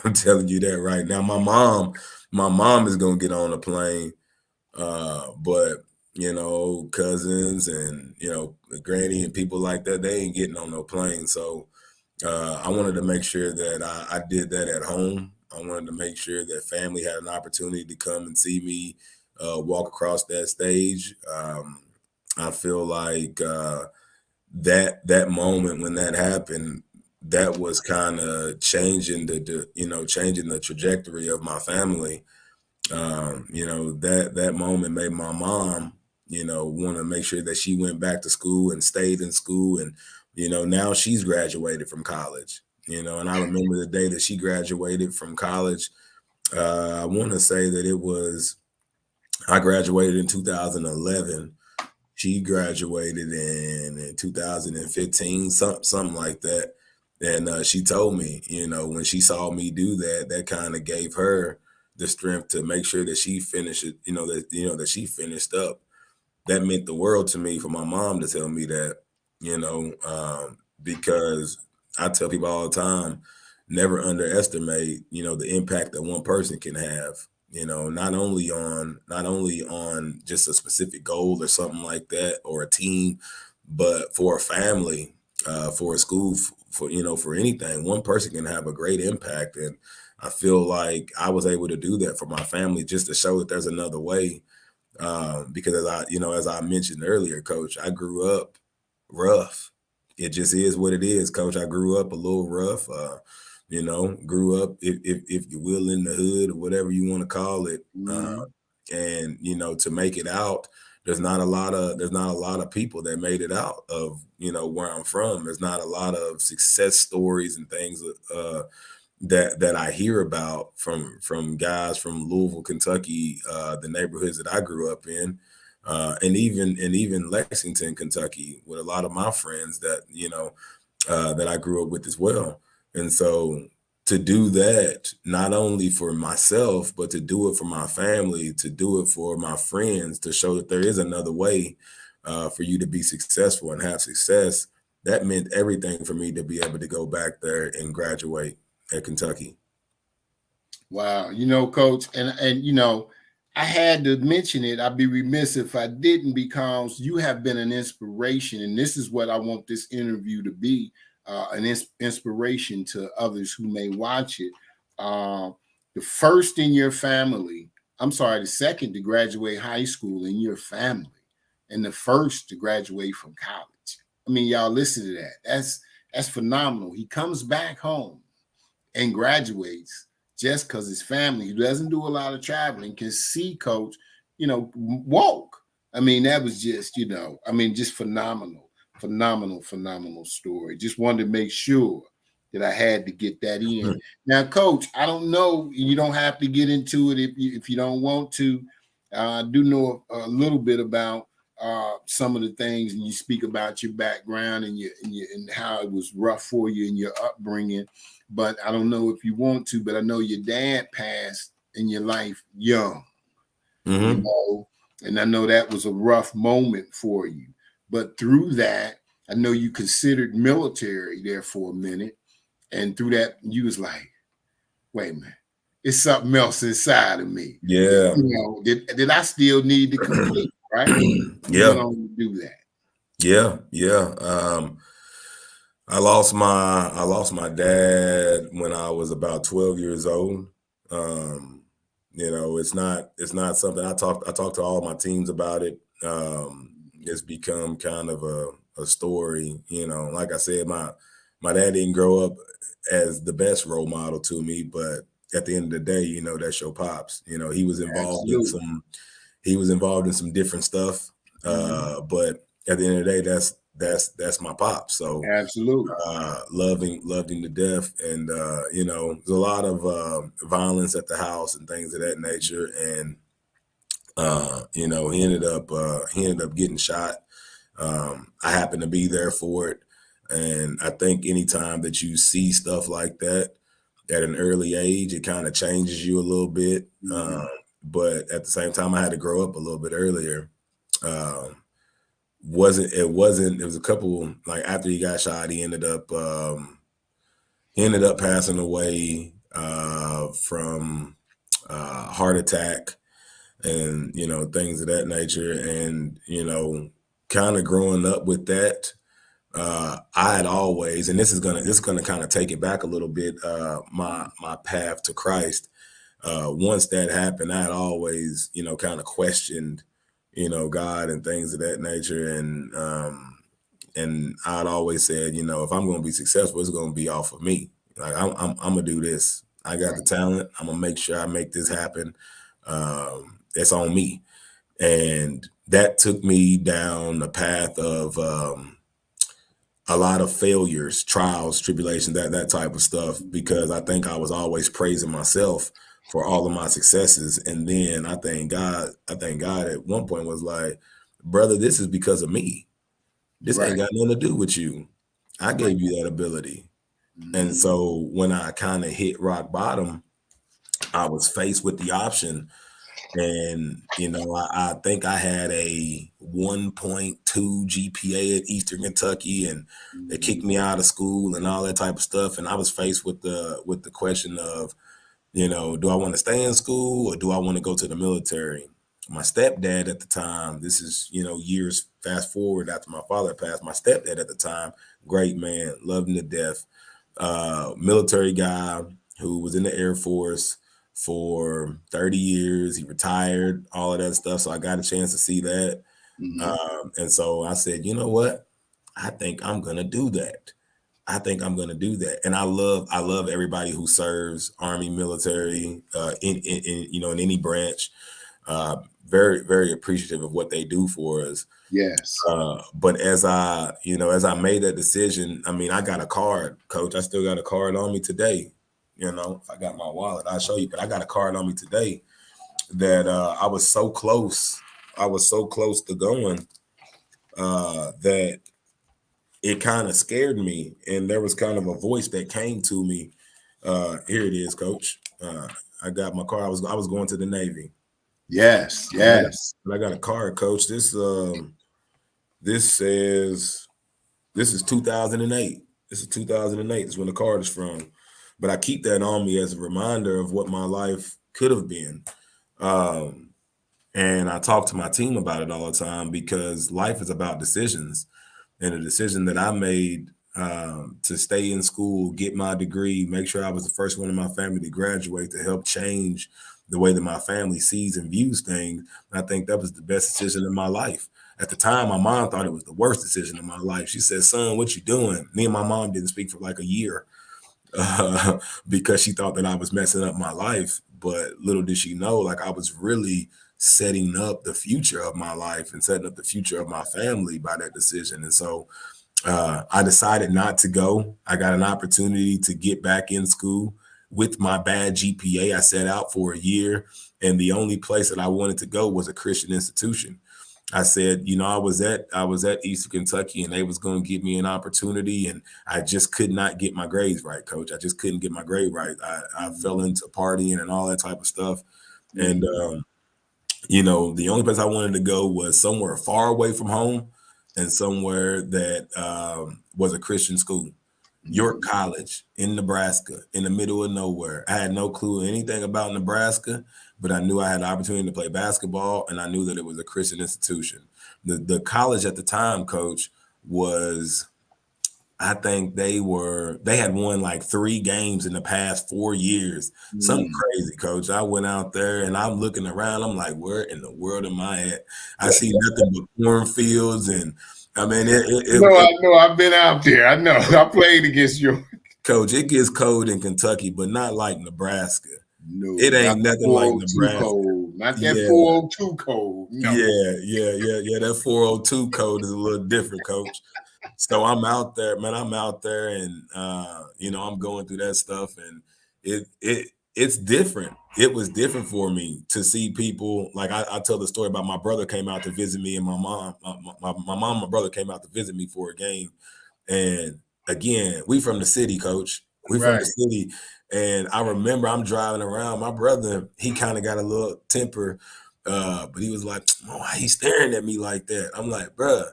I'm telling you that right now. My mom is going to get on a plane, but cousins and, granny and people like that, they ain't getting on no plane. So I wanted to make sure that I did that at home. I wanted to make sure that family had an opportunity to come and see me walk across that stage. I feel like that moment when that happened, that was kind of changing the trajectory of my family. That moment made my mom, want to make sure that she went back to school and stayed in school. And, now she's graduated from college, and I remember the day that she graduated from college. I want to say that I graduated in 2011. She graduated in 2015, something like that. And she told me, when she saw me do that, that kind of gave her the strength to make sure that she finished it, that she finished up. That meant the world to me for my mom to tell me that, because I tell people all the time, never underestimate, the impact that one person can have, not only on just a specific goal or something like that, or a team, but for a family, for a school, for anything. One person can have a great impact. And I feel like I was able to do that for my family, just to show that there's another way. Because as I mentioned earlier, Coach, I grew up rough. It just is what it is, Coach. I grew up a little rough. Grew up, if you will, in the hood or whatever you want to call it. And to make it out, there's not a lot of people that made it out of where I'm from. There's not a lot of success stories and things that I hear about from guys from Louisville, Kentucky, the neighborhoods that I grew up in, and even Lexington, Kentucky, with a lot of my friends that that I grew up with as well. And so to do that, not only for myself, but to do it for my family, to do it for my friends, to show that there is another way for you to be successful and have success. that meant everything for me to be able to go back there and graduate at Kentucky. Wow. Coach, and I had to mention it. I'd be remiss if I didn't, because you have been an inspiration. And this is what I want this interview to be, an inspiration to others who may watch it. The first in your family, the second to graduate high school in your family, and the first to graduate from college. I mean, y'all listen to that. That's phenomenal. He comes back home and graduates just because his family, who doesn't do a lot of traveling, can see Coach, walk. I mean, that was just, just phenomenal story. Just wanted to make sure that I had to get that in. Now, Coach, I don't know, you don't have to get into it if you don't want to. I do know a little bit about some of the things, and you speak about your background and how it was rough for you in your upbringing. But I don't know if you want to, but I know your dad passed in your life young, and I know that was a rough moment for you. But through that, I know you considered military there for a minute. And through that, you was like, wait a minute, it's something else inside of me. Yeah. Did I still need to complete, right? Yeah. Went on to do that. Yeah. I lost my dad when I was about 12 years old. It's not something I talk to all my teams about it. It's become kind of a story. Like I said, my dad didn't grow up as the best role model to me, but at the end of the day, that's your pops. He was involved in some different stuff. But at the end of the day, that's my pop. So absolutely, loved him to death. And there's a lot of violence at the house and things of that nature. And he ended up getting shot. I happened to be there for it. And I think anytime that you see stuff like that at an early age, it kind of changes you a little bit. But at the same time, I had to grow up a little bit earlier. It was a couple, like after he got shot, he ended up passing away from heart attack and things of that nature. And kind of growing up with that, I had always, and this is gonna kind of take it back a little bit, my path to Christ. Once that happened, I had always kind of questioned God and things of that nature. And I'd always said, if I'm going to be successful, it's going to be off of me. Like I'm going to do this. I got the talent. I'm going to make sure I make this happen. It's on me. And that took me down the path of a lot of failures, trials, tribulations, that type of stuff, because I think I was always praising myself for all of my successes. And then I thank God at one point was like, brother, this is because of me. This ain't got nothing to do with you. I gave you that ability. And so when I kind of hit rock bottom, I was faced with the option. And, I think I had a 1.2 GPA at Eastern Kentucky, and they kicked me out of school and all that type of stuff. And I was faced with the question of, do I want to stay in school or do I want to go to the military? My stepdad at the time, this is, years fast forward after my father passed, my stepdad at the time, great man, loved him to death, military guy who was in the Air Force for 30 years. He retired, all of that stuff. So I got a chance to see that. And so I said, you know what? I think I'm going to do that. And I love everybody who serves Army, military, in any branch. Very, very appreciative of what they do for us. Yes. But as I made that decision, I mean, I got a card, Coach. I still got a card on me today. If I got my wallet, I'll show you. But I got a card on me today that I was so close. I was so close to going that it kind of scared me. And there was kind of a voice that came to me. Here it is, Coach. I got my card. I was going to the Navy. Yes. But I got a card, Coach. This says This is 2008. This is 2008. Is when the card is from. But I keep that on me as a reminder of what my life could have been. And I talk to my team about it all the time because life is about decisions. And the decision that I made to stay in school, get my degree, make sure I was the first one in my family to graduate to help change the way that my family sees and views things. And I think that was the best decision in my life. At the time, my mom thought it was the worst decision in my life. She said, "Son, what you doing?" Me and my mom didn't speak for like a year because she thought that I was messing up my life. But little did she know, like I was really setting up the future of my life and setting up the future of my family by that decision. And so I decided not to go. I got an opportunity to get back in school with my bad GPA. I set out for a year, and the only place that I wanted to go was a Christian institution. I said, you know, I was at Eastern Kentucky, and they was going to give me an opportunity, and I just could not get my grades right, Coach. I just couldn't get my grade right. I fell into partying and all that type of stuff, and you know, the only place I wanted to go was somewhere far away from home and somewhere that was a Christian school. York College in Nebraska, in the middle of nowhere. I had no clue anything about Nebraska, but I knew I had the opportunity to play basketball, and I knew that it was a Christian institution. The college at the time, Coach, was, I think they had won like 3 games in the past 4 years. Something crazy, Coach. I went out there and I'm looking around. I'm like, where in the world am I at? I see nothing but cornfields, and I mean, I know. I've been out there. I know. I played against you. Coach, it gets cold in Kentucky, but not like Nebraska. No, It ain't nothing like Nebraska. Cold. Not that 402 cold. No. Yeah. That 402 code is a little different, Coach. So I'm out there, man. I'm out there, and you know, I'm going through that stuff, and it's different. It was different for me to see people. Like I tell the story about my brother came out to visit me, and my mom, and my brother came out to visit me for a game. And again, we from the city, Coach. We from the city. And I remember I'm driving around. My brother, he kind of got a little temper, but he was like, "Oh, why he staring at me like that?" I'm like, "Bruh,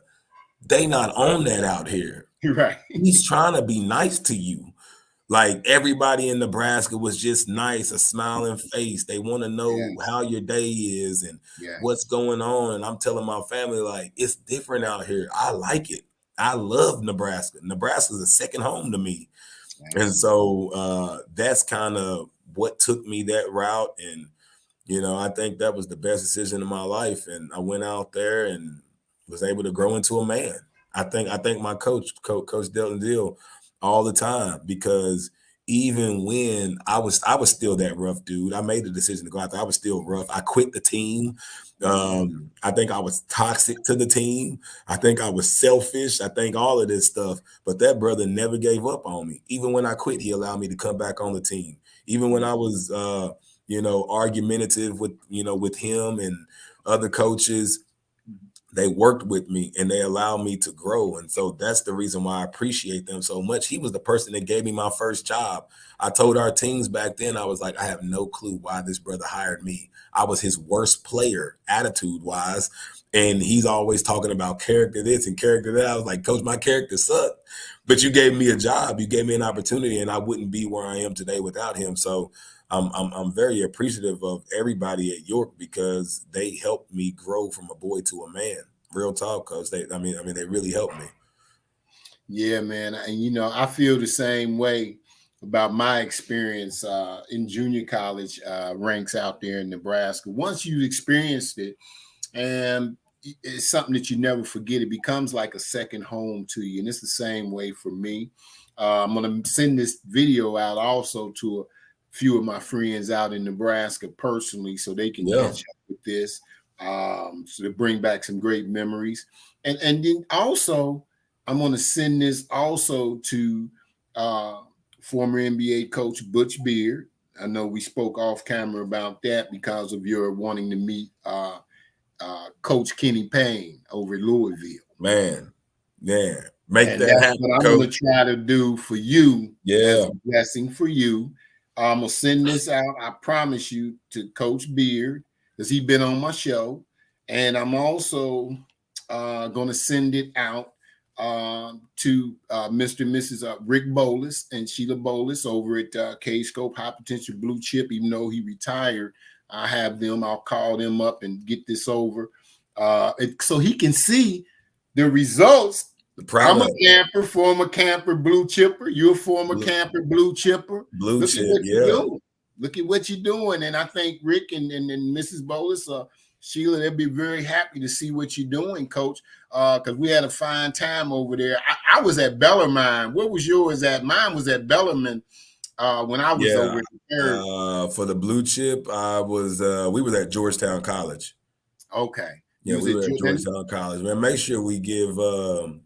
they not on that out here." Right. He's trying to be nice to you. Like everybody in Nebraska was just nice, a smiling face. They want to know how your day is and what's going on. And I'm telling my family, like, it's different out here. I like it. I love Nebraska. Nebraska's a second home to me. And so that's kind of what took me that route. And, you know, I think that was the best decision of my life. And I went out there and was able to grow into a man. I think my coach Delton Deal, all the time, because even when I was still that rough dude. I made the decision to go out there. I was still rough. I quit the team. I think I was toxic to the team. I think I was selfish. I think all of this stuff. But that brother never gave up on me. Even when I quit, he allowed me to come back on the team. Even when I was you know, argumentative with him and other coaches, they worked with me and they allowed me to grow. And so that's the reason why I appreciate them so much. He was the person that gave me my first job. I told our teams back then, I was like, I have no clue why this brother hired me. I was his worst player, attitude wise. And he's always talking about character this and character that. I was like, Coach, my character sucked, but you gave me a job. You gave me an opportunity, and I wouldn't be where I am today without him. So I'm very appreciative of everybody at York because they helped me grow from a boy to a man. Real talk, Coach. They really helped me. Yeah, man. And you know, I feel the same way about my experience in junior college ranks out there in Nebraska. Once you've experienced it, and it's something that you never forget, it becomes like a second home to you. And it's the same way for me. I'm going to send this video out also to a few of my friends out in Nebraska personally so they can catch up with this, so to bring back some great memories. And then also, I'm going to send this also to former NBA coach Butch Beard. I know we spoke off camera about that because of your wanting to meet Coach Kenny Payne over at Louisville. Man, make and that that's happen, what I'm Coach. going to try to do for you. Yeah. As a blessing for you. I'm going to send this out, I promise you, to Coach Beard because he's been on my show. And I'm also going to send it out to Mr. and Mrs. Rick Bolus and Sheila Bolus over at K-Scope High Potential Blue Chip. Even though he retired, I have them. I'll call them up and get this over so he can see the results. I'm a camper, former camper, blue chipper. You're a former camper, blue chipper. Blue chip, yeah. Look at what you're doing. And I think Rick and Mrs. Bolus, Sheila, they'll be very happy to see what you're doing, Coach, because we had a fine time over there. I was at Bellarmine. What was yours at? Mine was at Bellarmine when I was over there. For the blue chip, we were at Georgetown College. Okay. Yeah, we were at Georgetown College. Man, make sure we give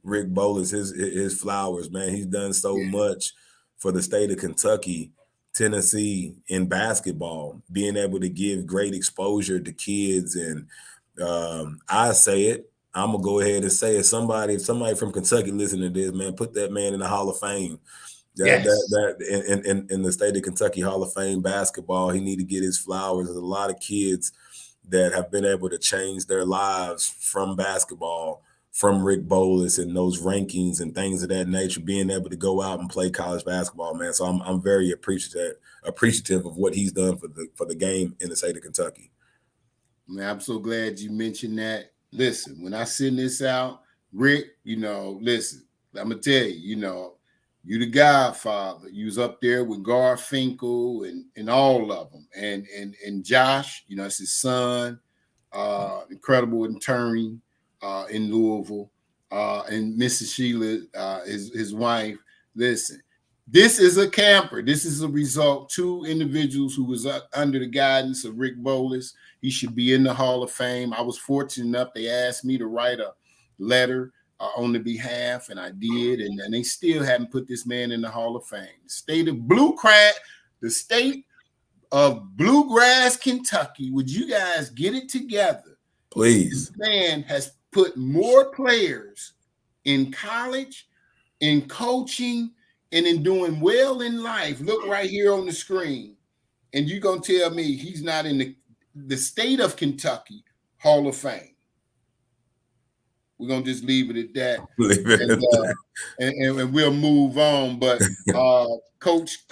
Rick Bolus his flowers, man. He's done so much for the state of Kentucky, Tennessee in basketball, being able to give great exposure to kids. And I say it, I'm gonna go ahead and say it. If somebody from Kentucky listening to this, man, put that man in the Hall of Fame. In the state of Kentucky Hall of Fame basketball, he need to get his flowers. There's a lot of kids that have been able to change their lives from basketball, from Rick Bolus and those rankings and things of that nature, being able to go out and play college basketball, man. So I'm very appreciative of what he's done for the game in the state of Kentucky. Man, I'm so glad you mentioned that. Listen, when I send this out, Rick, listen, I'm gonna tell you, you the godfather. You was up there with Garfinkel and all of them, and Josh, it's his son, incredible attorney in Louisville, and Mrs. Sheila, his wife. Listen, this is a camper. This is a result. 2 individuals who was under the guidance of Rick Bolus. He should be in the Hall of Fame. I was fortunate enough. They asked me to write a letter on the behalf, and I did, and they still haven't put this man in the Hall of Fame. The state of Bluegrass, Kentucky, would you guys get it together? Please. This man has put more players in college, in coaching, and in doing well in life. Look right here on the screen, and you're going to tell me he's not in the state of Kentucky Hall of Fame. We're gonna just leave it at that, and we'll move on. But Coach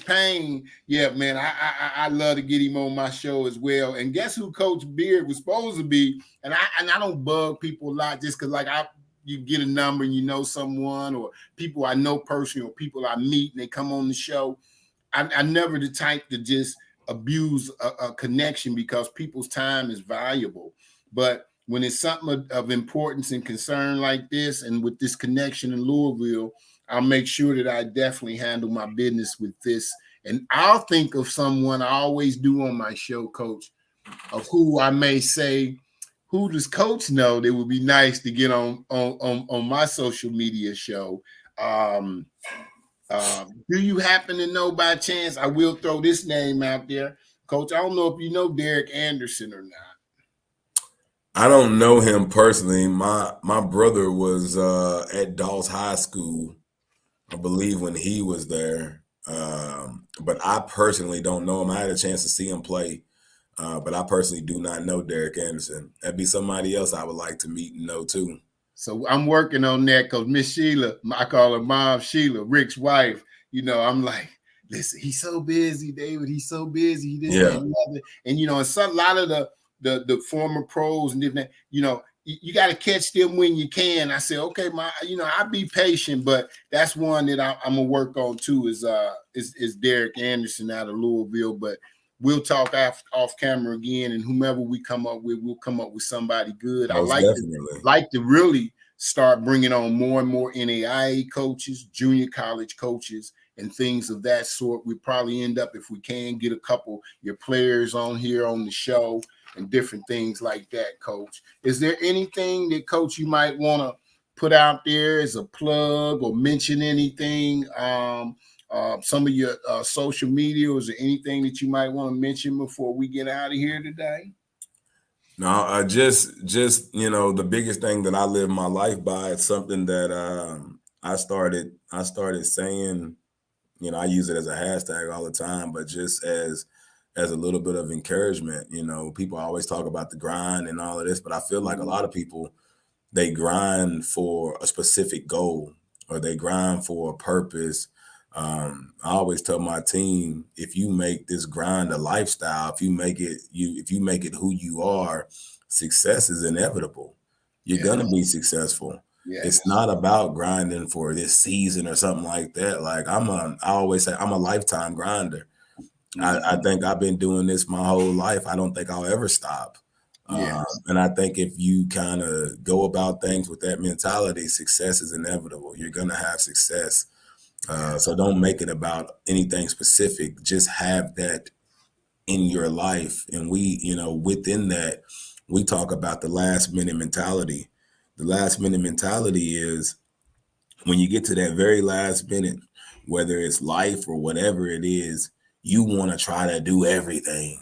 Payne, yeah, man, I love to get him on my show as well. And guess who Coach Beard was supposed to be? And I don't bug people a lot just because you get a number and you know someone or people I know personally or people I meet and they come on the show. I'm never the type to just abuse a connection because people's time is valuable, but when it's something of importance and concern like this, and with this connection in Louisville, I'll make sure that I definitely handle my business with this. And I'll think of someone I always do on my show, Coach, of who I may say, who does Coach know that would be nice to get on my social media show? Do you happen to know by chance? I will throw this name out there, Coach. I don't know if you know Derek Anderson or not. I don't know him personally. My brother was at Dawes High School, I believe, when he was there. But I personally don't know him. I had a chance to see him play, but I personally do not know Derek Anderson. That'd be somebody else I would like to meet and know too. So I'm working on that because Miss Sheila, I call her Mom Sheila, Rick's wife. I'm like, listen, he's so busy, David. He's so busy. And a lot of the former pros and different, you got to catch them when you can. I said, okay, I'll be patient, but that's one that I'm gonna work on too. Is Derek Anderson out of Louisville? But we'll talk off camera again, and whomever we come up with, we'll come up with somebody good. I like to really start bringing on more and more NAIA coaches, junior college coaches, and things of that sort. We probably end up, if we can, get a couple your players on here on the show and different things like that, Coach. Is there anything that, Coach, you might want to put out there as a plug or mention anything? Some of your social media, or is there anything that you might want to mention before we get out of here today? No, just the biggest thing that I live my life by. It's something that I started saying. I use it as a hashtag all the time, but just as a little bit of encouragement. People always talk about the grind and all of this, but I feel like a lot of people they grind for a specific goal or they grind for a purpose. I always tell my team, if you make this grind a lifestyle, if you make it who you are, success is inevitable. You're Yeah. gonna be successful. It's Yes. not about grinding for this season or something like that. Like I always say I'm a lifetime grinder. I Mhm. think I've been doing this my whole life. I don't think I'll ever stop. Yes. And I think if you kind of go about things with that mentality, success is inevitable. You're going to have success. Yeah. So don't make it about anything specific. Just have that in your life. And within that, we talk about the last minute mentality. The last minute mentality is when you get to that very last minute, whether it's life or whatever it is, you want to try to do everything.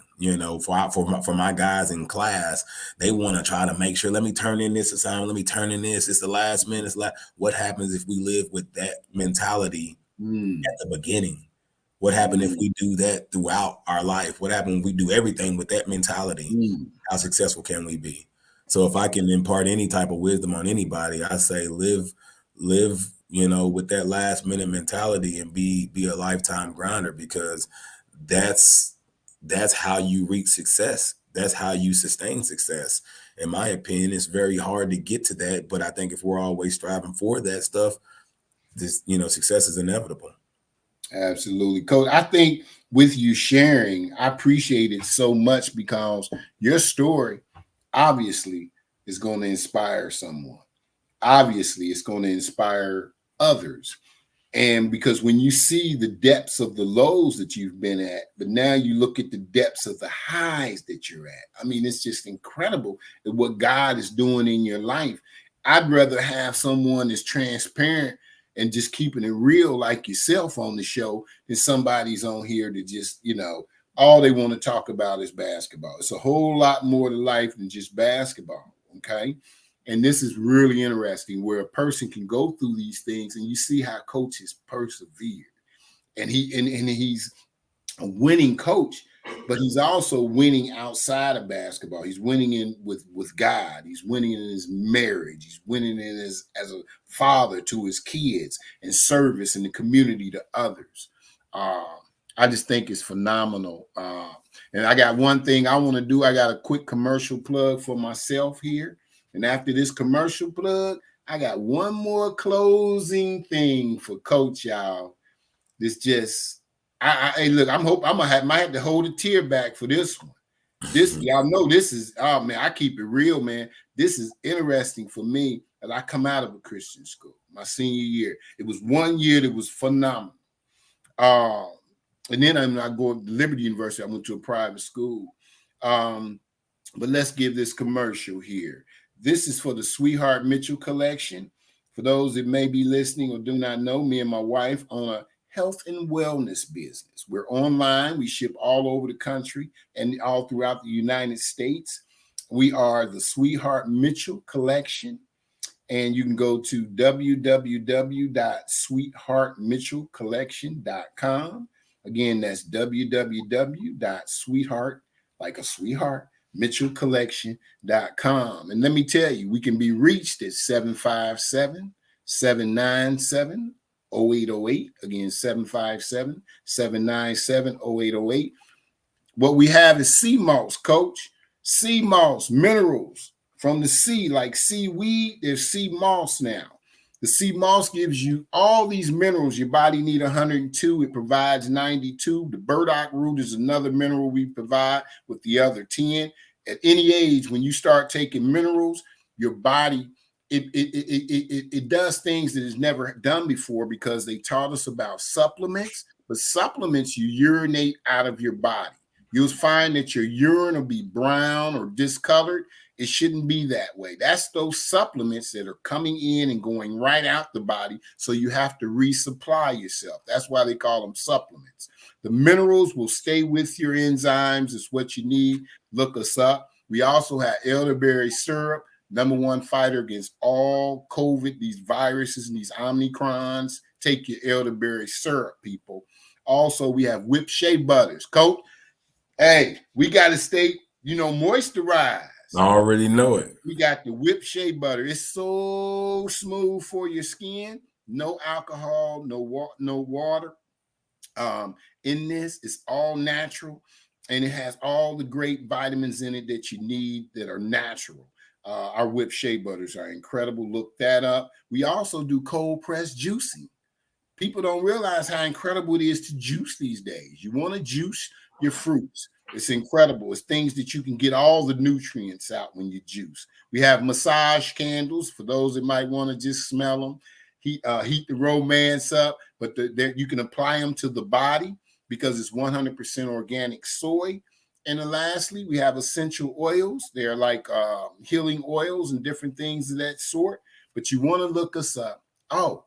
For my guys in class, they want to try to make sure. Let me turn in this assignment. Let me turn in this. It's the last minute. What happens if we live with that mentality Mm. at the beginning? What happened if Mm. we do that throughout our life? What happened if we do everything with that mentality? Mm. How successful can we be? So if I can impart any type of wisdom on anybody, I say live, with that last minute mentality and be a lifetime grinder, because that's that's how you reach success. That's how you sustain success. In my opinion, it's very hard to get to that, but I think if we're always striving for that stuff, success is inevitable. Absolutely, Coach. I think with you sharing, I appreciate it so much because your story obviously is going to inspire someone. Obviously, it's going to inspire others. And because when you see the depths of the lows that you've been at, but now you look at the depths of the highs that you're at. I mean, it's just incredible at what God is doing in your life. I'd rather have someone that's transparent and just keeping it real like yourself on the show than somebody's on here to just, all they want to talk about is basketball. It's a whole lot more to life than just basketball. Okay. And this is really interesting where a person can go through these things and you see how coaches persevere. And he's a winning coach, but he's also winning outside of basketball. He's winning in with God. He's winning in his marriage. He's winning in his as a father to his kids and service in the community to others. Uh, I just think it's phenomenal. And I got one thing I want to do. I got a quick commercial plug for myself here. And after this commercial plug, I got one more closing thing for Coach, y'all. This just, hey, look, might have to hold a tear back for this one. This, y'all know, this is, oh man, I keep it real, man. This is interesting for me as I come out of a Christian school, my senior year. It was 1 year that was phenomenal. And then I go to Liberty University. I went to a private school. But let's give this commercial here. This is for the Sweetheart Mitchell collection. For those that may be listening or do not know, me and my wife own a health and wellness business. We're online. We ship all over the country and all throughout the United States. We are the Sweetheart Mitchell collection. And you can go to www.sweetheartmitchellcollection.com. Again, that's www.sweetheart, like a sweetheart, mitchellcollection.com. And let me tell you, we can be reached at 757-797-0808. Again, 757-797-0808. What we have is sea moss, Coach. Sea moss, minerals from the sea, like seaweed. There's sea moss now. The sea moss gives you all these minerals. Your body need 102. It provides 92. The burdock root is another mineral we provide with the other 10. At any age, when you start taking minerals, your body it does things that it's never done before because they taught us about supplements. But supplements, you urinate out of your body. You'll find that your urine will be brown or discolored. It shouldn't be that way. That's those supplements that are coming in and going right out the body. So you have to resupply yourself. That's why they call them supplements. The minerals will stay with your enzymes. It's what you need. Look us up. We also have elderberry syrup, #1 fighter against all COVID, these viruses and these Omicrons. Take your elderberry syrup, people. Also, we have whipped shea butters. Coach, hey, we got to stay, moisturized. I already know it. We got the whipped shea butter. It's so smooth for your skin. No alcohol, no water. In this, it's all natural, and it has all the great vitamins in it that you need that are natural. Our whipped shea butters are incredible. Look that up. We also do cold press juicing. People don't realize how incredible it is to juice these days. You want to juice your fruits. It's incredible. It's things that you can get all the nutrients out when you juice. We have massage candles for those that might want to just smell them, heat the romance up, but you can apply them to the body because it's 100% organic soy. And then lastly, we have essential oils. They're like healing oils and different things of that sort. But you want to look us up. Oh,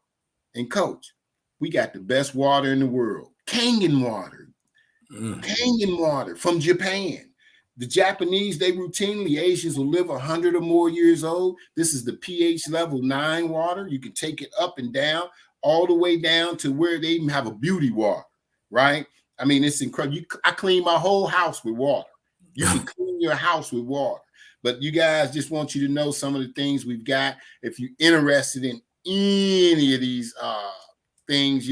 and coach, we got the best water in the world, Kangen water. Kangen water from Japan. The Japanese, they routinely, Asians will live 100 or more years old. This is the pH level 9 water. You can take it up and down, all the way down to where they even have a beauty water, right? I mean, it's incredible. I clean my whole house with water. You can clean your house with water. But you guys, just want you to know some of the things we've got. If you're interested in any of these things,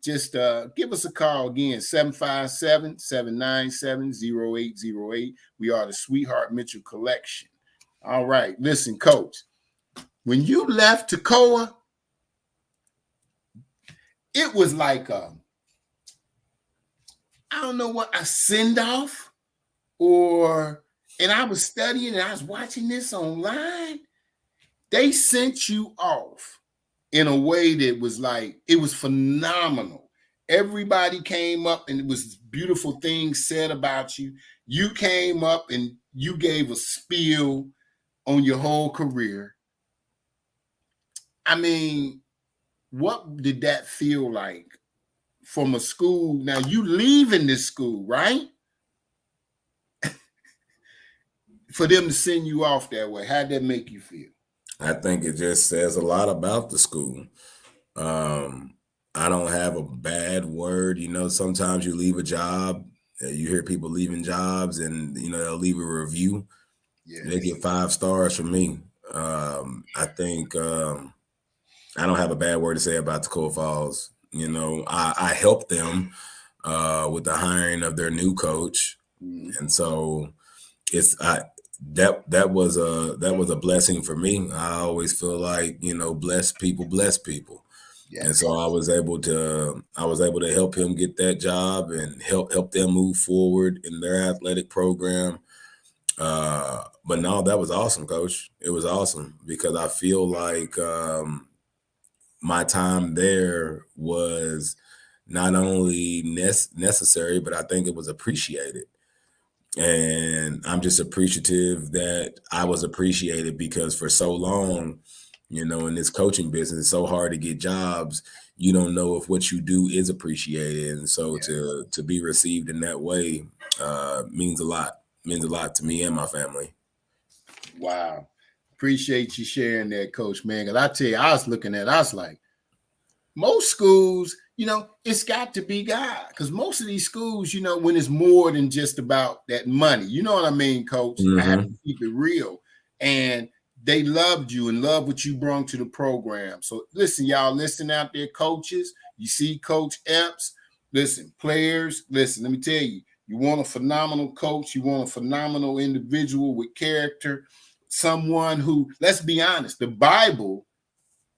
just give us a call again, 757-797-0808. We are the Sweetheart Mitchell Collection. All right. Listen, coach, when you left Toccoa, it was like I don't know what, a send-off, and I was studying and I was watching this online. They sent you off in a way that was like, it was phenomenal. Everybody came up and it was beautiful things said about you. You came up and you gave a spiel on your whole career. I mean, what did that feel like from a school? Now you leaving this school, right? For them to send you off that way, how'd that make you feel? I think it just says a lot about the school. I don't have a bad word. Sometimes you leave a job, you hear people leaving jobs and, they'll leave a review. Yes. They get 5 stars from me. I think I don't have a bad word to say about Toccoa Falls. I helped them with the hiring of their new coach. And so that was a blessing for me. I always feel like, blessed people bless people. Yes. And so I was able to help him get that job and help them move forward in their athletic program. But no, that was awesome, Coach. It was awesome because I feel like my time there was not only necessary, but I think it was appreciated. And I'm just appreciative that I was appreciated because for so long, in this coaching business, it's so hard to get jobs. You don't know if what you do is appreciated. And so to be received in that way means a lot to me and my family. Wow. Appreciate you sharing that, Coach, man. Because I tell you, I was like, most schools, it's got to be God. Because most of these schools, when it's more than just about that money, you know what I mean, Coach? Mm-hmm. I have to keep it real. And they loved you and loved what you brought to the program. So listen, y'all, listen out there, coaches. You see Coach Epps. Listen, players, listen, let me tell you, you want a phenomenal coach. You want a phenomenal individual with character. Someone who, let's be honest, the Bible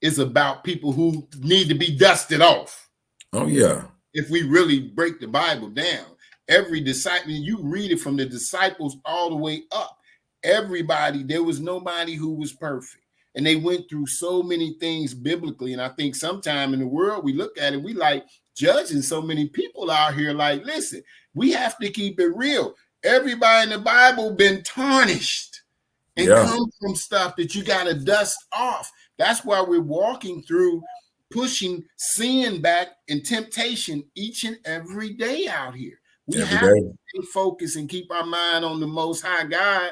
is about people who need to be dusted off. Oh, yeah. If we really break the Bible down, every disciple, you read it from the disciples all the way up. Everybody, there was nobody who was perfect. And they went through so many things biblically. And I think sometime in the world, we look at it, we like judging so many people out here. Like, listen, we have to keep it real. Everybody in the Bible been tarnished and come from stuff that you got to dust off. That's why we're walking through pushing sin back and temptation each and every day out here. We have to stay focused and keep our mind on the Most High God,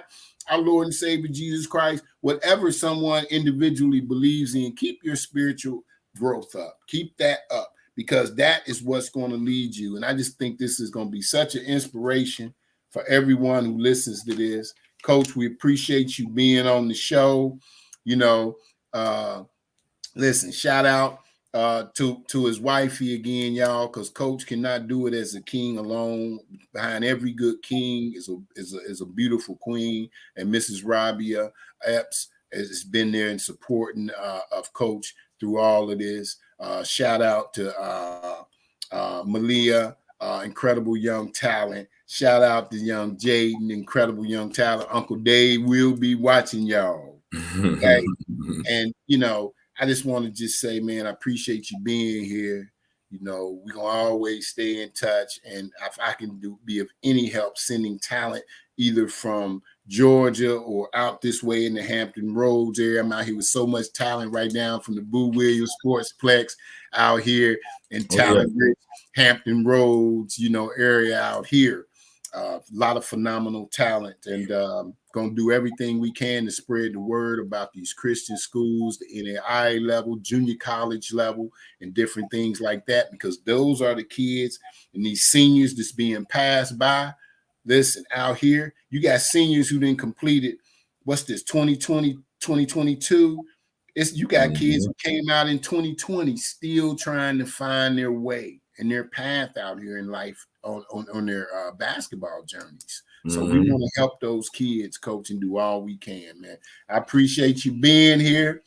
our Lord and Savior, Jesus Christ, whatever someone individually believes in. Keep your spiritual growth up. Keep that up because that is what's going to lead you. And I just think this is going to be such an inspiration for everyone who listens to this. Coach, we appreciate you being on the show. You know, listen, shout out to his wifey again, y'all, because Coach cannot do it as a king alone. Behind every good king is a beautiful queen, and Mrs. Rabia Epps has been there in supporting of Coach through all of this. Shout out to Malia, incredible young talent. Shout out to young Jaden, incredible young talent. Uncle Dave will be watching y'all. Okay. And, you know, I just want to just say, man, I appreciate you being here. You know, we're going to always stay in touch. And if I can be of any help sending talent either from Georgia or out this way in the Hampton Roads area. I'm out here with so much talent right now from the Boo Williams Sportsplex out here in talent rich Hampton Roads, you know, area out here. A lot of phenomenal talent, and going to do everything we can to spread the word about these Christian schools, the NAIA level, junior college level, and different things like that, because those are the kids and these seniors that's being passed by. Listen, out here, you got seniors who didn't complete it. What's this, 2020, 2022? You got kids who came out in 2020 still trying to find their way and their path out here in life on their basketball journeys. So we want to help those kids, Coach, and do all we can, man. I appreciate you being here.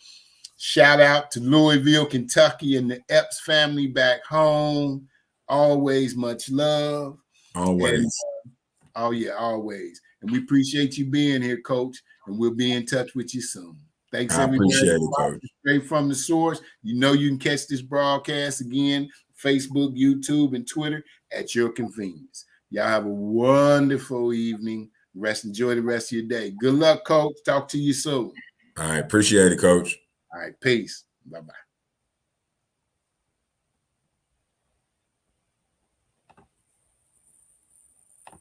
Shout out to Louisville, Kentucky, and the Epps family back home. Always much love. Always. And, oh, yeah, always. And we appreciate you being here, Coach, and we'll be in touch with you soon. Thanks, everybody. Appreciate it, Coach. Straight from the source. You know you can catch this broadcast again, Facebook, YouTube, and Twitter at your convenience. Y'all have a wonderful evening. Enjoy the rest of your day. Good luck, Coach. Talk to you soon. All right. Appreciate it, Coach. All right. Peace. Bye-bye.